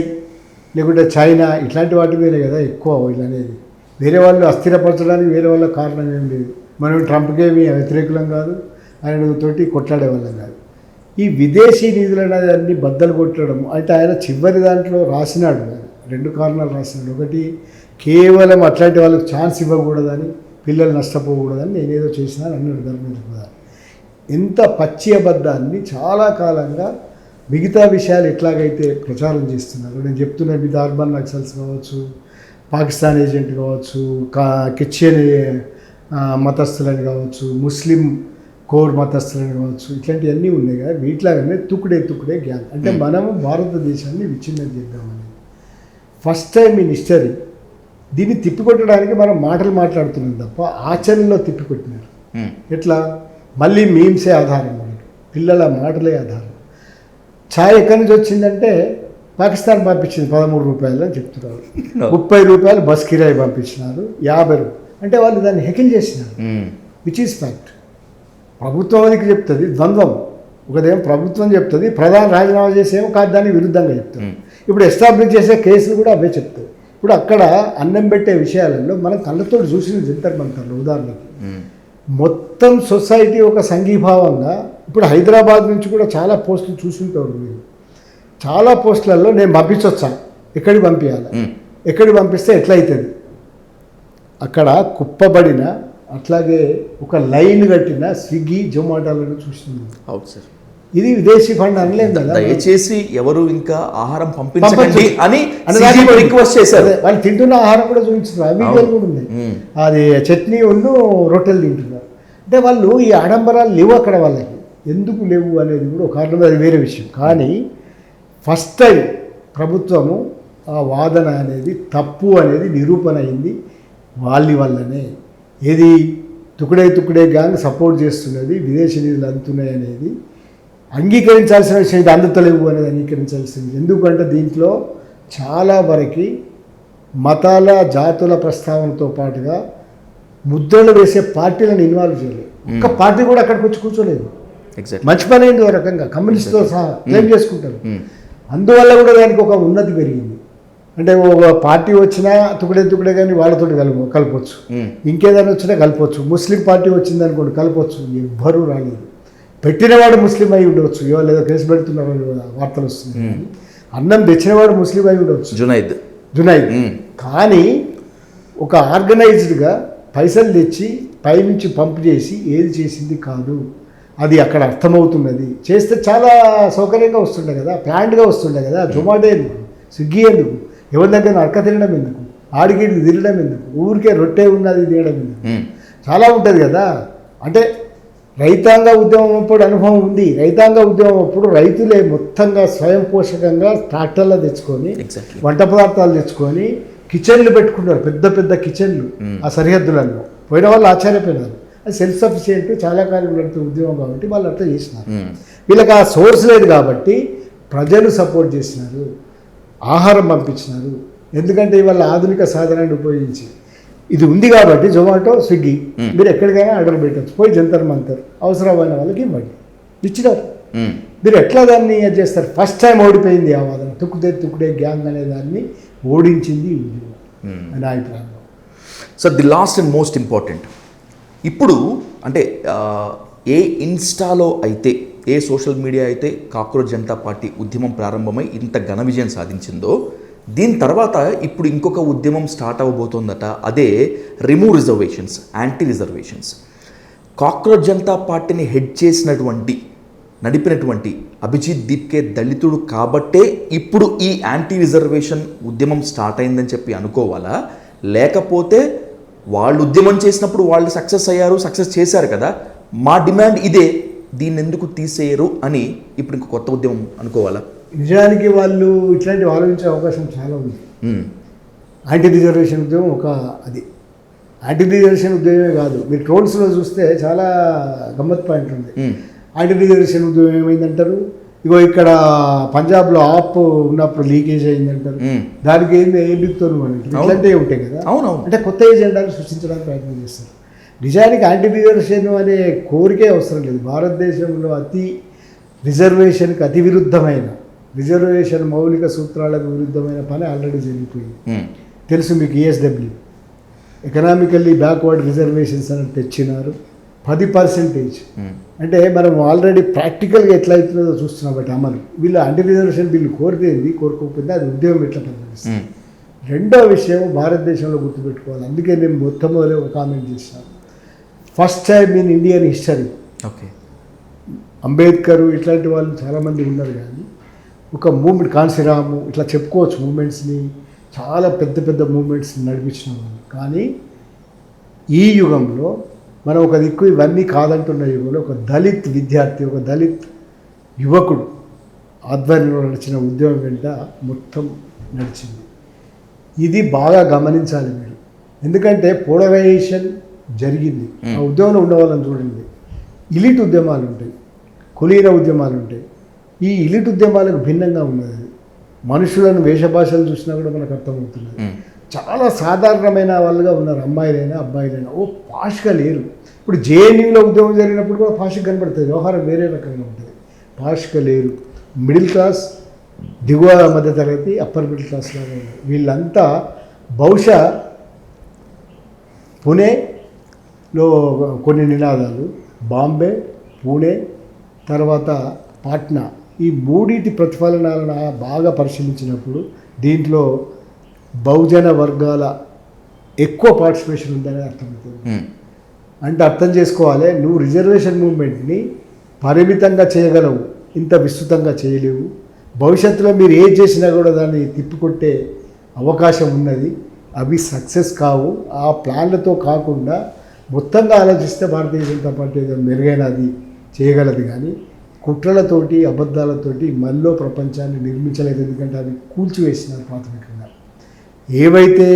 లేకుంటే చైనా ఇట్లాంటి వాటి మీదే కదా ఎక్కువ వీళ్ళు అనేది. వేరే వాళ్ళు అస్థిరపరచడానికి వేరే వాళ్ళ కారణం ఏం లేదు. మనం ట్రంప్కేమీ వ్యతిరేకులం కాదు, ఆయనతోటి కొట్లాడే వాళ్ళం కాదు. ఈ విదేశీ నిధులు అనేది అన్ని బద్దలు కొట్టడం అంటే ఆయన చివరి దాంట్లో రాసినాడు. 2 కారణాలు రాసినాడు. ఒకటి, కేవలం అట్లాంటి వాళ్ళకి ఛాన్స్ ఇవ్వకూడదని, పిల్లలు నష్టపోకూడదని నేనేదో చేసినాను అన్నాడు ధర్మేంద్ర ప్రధాన్. ఎంత పచ్చి అబద్ధాన్ని చాలా కాలంగా మిగతా విషయాలు ఎట్లాగైతే ప్రచారం చేస్తున్నారు. నేను చెప్తున్న మీద అర్బన్ నక్సల్స్ కావచ్చు, పాకిస్తాన్ ఏజెంట్ కావచ్చు, కిచెన్ మతస్థులని కావచ్చు, ముస్లిం కోర్ మతస్థులని కావచ్చు, ఇట్లాంటివన్నీ ఉన్నాయి కదా. వీటిలాగానే తుక్కుడే గ్యాంగ్ అంటే మనము భారతదేశాన్ని విచ్ఛిన్నం చేద్దామని ఫస్ట్ టైం ఇన్ హిస్టరీ దీన్ని తిప్పికొట్టడానికి మనం మాటలు మాట్లాడుతున్నాం తప్ప ఆచరణలో తిప్పికొట్టినారు. ఎట్లా? మళ్ళీ మీమ్సే ఆధారం, మనకి పిల్లల మాటలే ఆధారం. ఛాయ్ ఎక్కడి నుంచి వచ్చిందంటే పాకిస్తాన్ పంపించింది 13 రూపాయలు అని చెప్తున్నారు. 30 రూపాయలు బస్ కిరాయి పంపించినారు, 50 రూపాయలు అంటే వాళ్ళు దాన్ని హెకిల్ చేసినారు. Which is fact. ప్రభుత్వం అది చెప్తుంది ద్వంద్వం. ఒకదేమో ప్రభుత్వం చెప్తుంది, ప్రధాని రాజీనామా చేసేమో కాదు దానికి విరుద్ధంగా చెప్తుంది. ఇప్పుడు ఎస్టాబ్లిష్ చేసే కేసులు కూడా అవే చెప్తాయి. ఇప్పుడు అక్కడ అన్నం పెట్టే విషయాలలో మనం కళ్ళతో చూసిన జంతర్ మంతర్లు ఉదాహరణకి మొత్తం సొసైటీ ఒక సంఘీభావంగా. ఇప్పుడు హైదరాబాద్ నుంచి కూడా చాలా పోస్టులు చూసుంటారు మీరు. చాలా పోస్టులలో నేను పంపించవచ్చా, ఎక్కడికి పంపించాలి, ఎక్కడికి పంపిస్తే ఎట్లయితుంది, అక్కడ కుప్పబడిన అట్లాగే ఒక లైన్ కట్టిన స్విగ్గీ జొమాటోలను చూస్తుంది. అవును సార్, ఇది విదేశీ ఫండ్ అనలేదు కదా. దయచేసి ఎవరు ఇంకా ఆహారం పంపించండి అని రిక్వెస్ట్ చేశారు. వాళ్ళు తింటున్న ఆహారం కూడా చూపించారు. ఆ వీడియోలు కూడా ఉన్నాయి. అది చట్నీ ఉన్ను రొట్టెలు తింటున్నారు. అంటే వాళ్ళు ఈ ఆడంబరాలు లేవు అక్కడ. వాళ్ళకి ఎందుకు లేవు అనేది కూడా ఒక కారణం, అది వేరే విషయం. కానీ ఫస్ట్ టైం ప్రభుత్వము ఆ వాదన అనేది తప్పు అనేది నిరూపణ అయింది. వాళ్ళ వల్లనే ఏది తుకుడే తుకుడే గ్యాంగ్ సపోర్ట్ చేస్తున్నది, విదేశీ నిధులు అందుతున్నాయి అనేది అంగీకరించాల్సిన విషయం. ఇది అందుతలేవు అనేది అంగీకరించాల్సింది. ఎందుకంటే దీంట్లో చాలా వరకు మతాల జాతుల ప్రస్తావనతో పాటుగా ముద్రలు వేసే పార్టీలను ఇన్వాల్వ్ చేయలేదు. ఒక్క పార్టీ కూడా అక్కడికి వచ్చి కూర్చోలేదు. మంచి పని అయింది. ఓ రకంగా కమ్యూనిస్ట్తో సహా క్లెయిమ్ చేసుకుంటారు. అందువల్ల కూడా దానికి ఒక ఉన్నతి పెరిగింది. అంటే ఒక పార్టీ వచ్చినా తుకుడే కానీ వాళ్ళతో కలపవచ్చు, ఇంకేదైనా వచ్చినా కలపవచ్చు. ముస్లిం పార్టీ వచ్చింది అనుకోండి కలపవచ్చు. ఎవ్వరూ రాలేదు. పెట్టినవాడు ముస్లిం అయి ఉండవచ్చు, లేదో కేసు పెడుతున్న వార్తలు వస్తున్నాయి. అన్నం తెచ్చినవాడు ముస్లిం అయి ఉండవచ్చు, జునైద్. కానీ ఒక ఆర్గనైజ్డ్గా పైసలు తెచ్చి పైనుంచి పంపు చేసి ఏది చేసింది కాదు. అది అక్కడ అర్థమవుతున్నది. చేస్తే చాలా సౌకర్యంగా వస్తుండే కదా, ప్లాంట్గా వస్తుండే కదా. జొమాటో ఎందుకు, స్విగ్గీ ఎందుకు, ఎవరి దగ్గర అడక తినడం ఎందుకు, ఆడిగిడి తినడం ఎందుకు, ఊరికే రొట్టె ఉన్నది తినడం ఎందుకు, చాలా ఉంటుంది కదా. అంటే రైతాంగ ఉద్యమం అప్పుడు అనుభవం ఉంది. రైతాంగ ఉద్యమం అప్పుడు రైతులే మొత్తంగా స్వయం పోషకంగా ట్రాక్టర్లో తెచ్చుకొని వంట పదార్థాలు తెచ్చుకొని కిచెన్లు పెట్టుకున్నారు, పెద్ద పెద్ద కిచెన్లు ఆ సరిహద్దులలో. పోయిన వాళ్ళు ఆశ్చర్యపోయినారు. అది సెల్ఫ్ సఫిషియెంట్ చాలా కాలం నడుతున్న ఉద్యమం కాబట్టి వాళ్ళు అట్లా చేసినారు. వీళ్ళకి ఆ సోర్స్ లేదు కాబట్టి ప్రజలు సపోర్ట్ చేసినారు, ఆహారం పంపించినారు. ఎందుకంటే ఇవాళ ఆధునిక సాధనాన్ని ఉపయోగించి ఇది ఉంది కాబట్టి జొమాటో, స్విగ్గీ మీరు ఎక్కడికైనా ఆర్డర్ పెట్టచ్చు. పోయి జంతర్ మంతర్ అవసరమైన వాళ్ళకి ఇవ్వండి, ఇచ్చినారు. మీరు ఎట్లా దాన్ని చేస్తారు? ఫస్ట్ టైం ఓడిపోయింది ఆ వాదన. తుకుడే గ్యాంగ్ అనే దాన్ని ఓడించింది నా అభిప్రాయంలో. So the last and most important, ఇప్పుడు అంటే ఏ ఇన్స్టాలో అయితే, ఏ సోషల్ మీడియా అయితే కాక్రోచ్ జనతా పార్టీ ఉద్యమం ప్రారంభమై ఇంత ఘన విజయం సాధించిందో, దీని తర్వాత ఇప్పుడు ఇంకొక ఉద్యమం స్టార్ట్ అవ్వబోతోందట. అదే remove reservations, anti reservations. Cockroach Janata పార్టీని హెడ్ చేసినటువంటి, నడిపినటువంటి అభిజిత్ దీప్కే దళితుడు కాబట్టే ఇప్పుడు ఈ యాంటీ రిజర్వేషన్ ఉద్యమం స్టార్ట్ అయిందని చెప్పి అనుకోవాలా? లేకపోతే వాళ్ళు ఉద్యమం చేసినప్పుడు వాళ్ళు సక్సెస్ చేశారు కదా, మా డిమాండ్ ఇదే, దీన్ని ఎందుకు తీసేయరు అని ఇప్పుడు ఇంకో కొత్త ఉద్యమం అనుకోవాలా? నిజానికి వాళ్ళు ఇట్లాంటివి ఆలోచించే అవకాశం చాలా ఉంది. యాంటీ రిజర్వేషన్ ఉద్యమం అది యాంటీ రిజర్వేషన్ ఉద్యమమే కాదు. మీరు ట్రోల్స్లో చూస్తే చాలా గమ్మత్ పాయింట్ ఉంది. యాంటీ రిజర్వేషన్ ఉద్యమం ఏమైందంటారు, ఇగో ఇక్కడ పంజాబ్లో ఆప్ ఉన్నప్పుడు లీకేజ్ అయిందంటారు, దానికి ఏబితో ఇట్లాంటివి ఉంటాయి కదా. అంటే కొత్త ఏజెండాలు సృష్టించడానికి ప్రయత్నం చేస్తారు. నిజానికి యాంటీ రిజర్వేషన్ అనే కోరికే అవసరం లేదు. భారతదేశంలో రిజర్వేషన్కి అతి విరుద్ధమైన, రిజర్వేషన్ మౌలిక సూత్రాలకు విరుద్ధమైన పని ఆల్రెడీ జరిగిపోయింది. తెలుసు మీకు, ESW ఎకనామికల్లీ బ్యాక్వర్డ్ రిజర్వేషన్స్ అని తెచ్చినారు 10%. అంటే మనం ఆల్రెడీ ప్రాక్టికల్గా ఎట్లా అవుతుందో చూస్తున్నాం. బట్ అమలు వీళ్ళు యాంటీ రిజర్వేషన్ బిల్లు కోరుకోకపోయింది, అది ఉద్యమం ఎట్లా పనిచేస్తుంది. రెండో విషయం భారతదేశంలో గుర్తుపెట్టుకోవాలి. అందుకే నేను మొట్టమొదటి ఒక కామెంట్ చేశాను. First time in Indian history, Ambedkar ఇట్లాంటి వాళ్ళు చాలామంది ఉన్నారు, కానీ ఒక మూమెంట్, కాన్సీరాము ఇట్లా చెప్పుకోవచ్చు, మూమెంట్స్ని చాలా పెద్ద పెద్ద మూమెంట్స్ని నడిపించిన వాళ్ళు. కానీ ఈ యుగంలో మనం ఒక దిక్కు ఇవన్నీ కాదంటున్న యుగంలో ఒక దళిత్ విద్యార్థి, ఒక దళిత్ యువకుడు ఆధ్వర్యంలో నడిచిన ఉద్యమం వెంట మొత్తం నడిచింది. ఇది బాగా గమనించాలి మీరు. ఎందుకంటే పోలరైజేషన్ జరిగింది. ఆ ఉద్యమంలో ఉన్న వాళ్ళని చూడండి. ఇలిట్ ఉద్యమాలు ఉంటాయి, కులీన ఉద్యమాలు ఉంటాయి. ఈ ఇలిట్ ఉద్యమాలకు భిన్నంగా ఉన్నది. మనుషులను వేషభాషలు చూసినా కూడా మనకు అర్థమవుతున్నది. చాలా సాధారణమైన వాళ్ళుగా ఉన్నారు, అమ్మాయిలైనా అబ్బాయిలైనా. పాష్గా లేరు. ఇప్పుడు JNUలో ఉద్యమం జరిగినప్పుడు కూడా పాష్గా కనబడుతుంది, వ్యవహారం వేరే రకంగా ఉంటుంది. పాష్గా లేరు. మిడిల్ క్లాస్, దిగువ మధ్య తరగతి, అప్పర్ మిడిల్ క్లాస్ లాగా ఉన్నారు. వీళ్ళంతా బహుశా పుణేలో కొన్ని నినాదాలు, బాంబే, పూణే, తర్వాత పాట్నా, ఈ మూడింటి ప్రతిఫలనాలను బాగా పరిశీలించినప్పుడు దీంట్లో బహుజన వర్గాల ఎక్కువ పార్టిసిపేషన్ ఉందని అర్థమవుతుంది. అంటే అర్థం చేసుకోవాలి, నువ్వు రిజర్వేషన్ మూవ్మెంట్ని పరిమితంగా చేయగలవు, ఇంత విస్తృతంగా చేయలేవు. భవిష్యత్తులో మీరు ఏం చేసినా కూడా దాన్ని తిప్పికొట్టే అవకాశం ఉన్నది. అవి సక్సెస్ కావు. ఆ ప్లాన్లతో కాకుండా మొత్తంగా ఆలోచిస్తే భారతీయ జనతా పార్టీ మెరుగైనది చేయగలదు. కానీ కుట్రలతోటి, అబద్ధాలతోటి మనలో ప్రపంచాన్ని నిర్మించలేదు. ఎందుకంటే అవి కూల్చివేసినారు ప్రాథమికంగా. ఏవైతే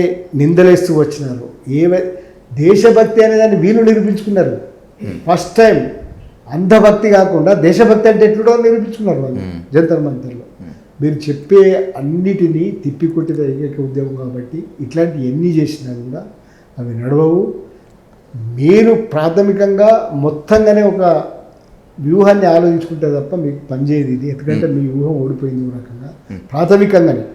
నిందలేస్తూ వచ్చినారో దేశభక్తి అనే దాన్ని వీళ్ళు నిరూపించుకున్నారు. ఫస్ట్ టైం అంధభక్తి కాకుండా దేశభక్తి అంటే ఎట్లుడో నిరూపించుకున్నారు వాళ్ళు జంతర్ మంతర్లో. మీరు చెప్పే అన్నిటినీ తిప్పికొట్టిన ఏకైక ఉద్యమం కాబట్టి ఇట్లాంటి ఎన్ని చేసినా కూడా అవి నడవవు. మీరు ప్రాథమికంగా మొత్తంగానే ఒక వ్యూహాన్ని ఆలోచించుకుంటే తప్ప మీకు పనిచేయదు ఇది. ఎందుకంటే మీ వ్యూహం ఓడిపోయింది ఒక రకంగా. ప్రాథమికంగానే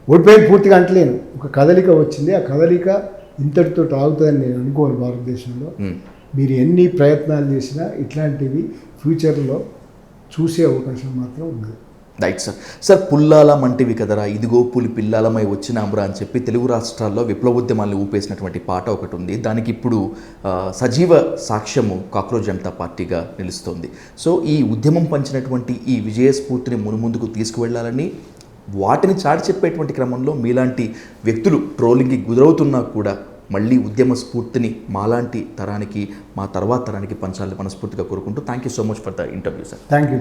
ఓడిపోయింది, పూర్తిగా అంటలేను. ఒక కదలిక వచ్చింది, ఆ కదలిక ఇంతటితో ఆగుతుందని నేను అనుకోను. భారతదేశంలో మీరు ఎన్ని ప్రయత్నాలు చేసినా ఇట్లాంటివి ఫ్యూచర్లో చూసే అవకాశం మాత్రం ఉంది. Right sir. సార్ పుల్లాల మంటివి కదరా ఇదిగో పులి పిల్లాలమై వచ్చినాంబ్రా అని చెప్పి తెలుగు రాష్ట్రాల్లో విప్లవోద్యమాన్ని ఊపేసినటువంటి పాట ఒకటి ఉంది. దానికి ఇప్పుడు సజీవ సాక్ష్యము కాక్రోచ్ జనతా పార్టీగా నిలుస్తోంది. సో ఈ ఉద్యమం పంచినటువంటి ఈ విజయ స్ఫూర్తిని మునుముందుకు తీసుకువెళ్ళాలని, వాటిని చాటి చెప్పేటువంటి క్రమంలో మీలాంటి వ్యక్తులు ట్రోలింగ్కి గురవుతున్నా కూడా మళ్ళీ ఉద్యమ స్ఫూర్తిని మాలాంటి తరానికి, మా తర్వాత తరానికి పంచాలని మనస్ఫూర్తిగా కోరుకుంటూ thank you so much for the interview sir. Thank you.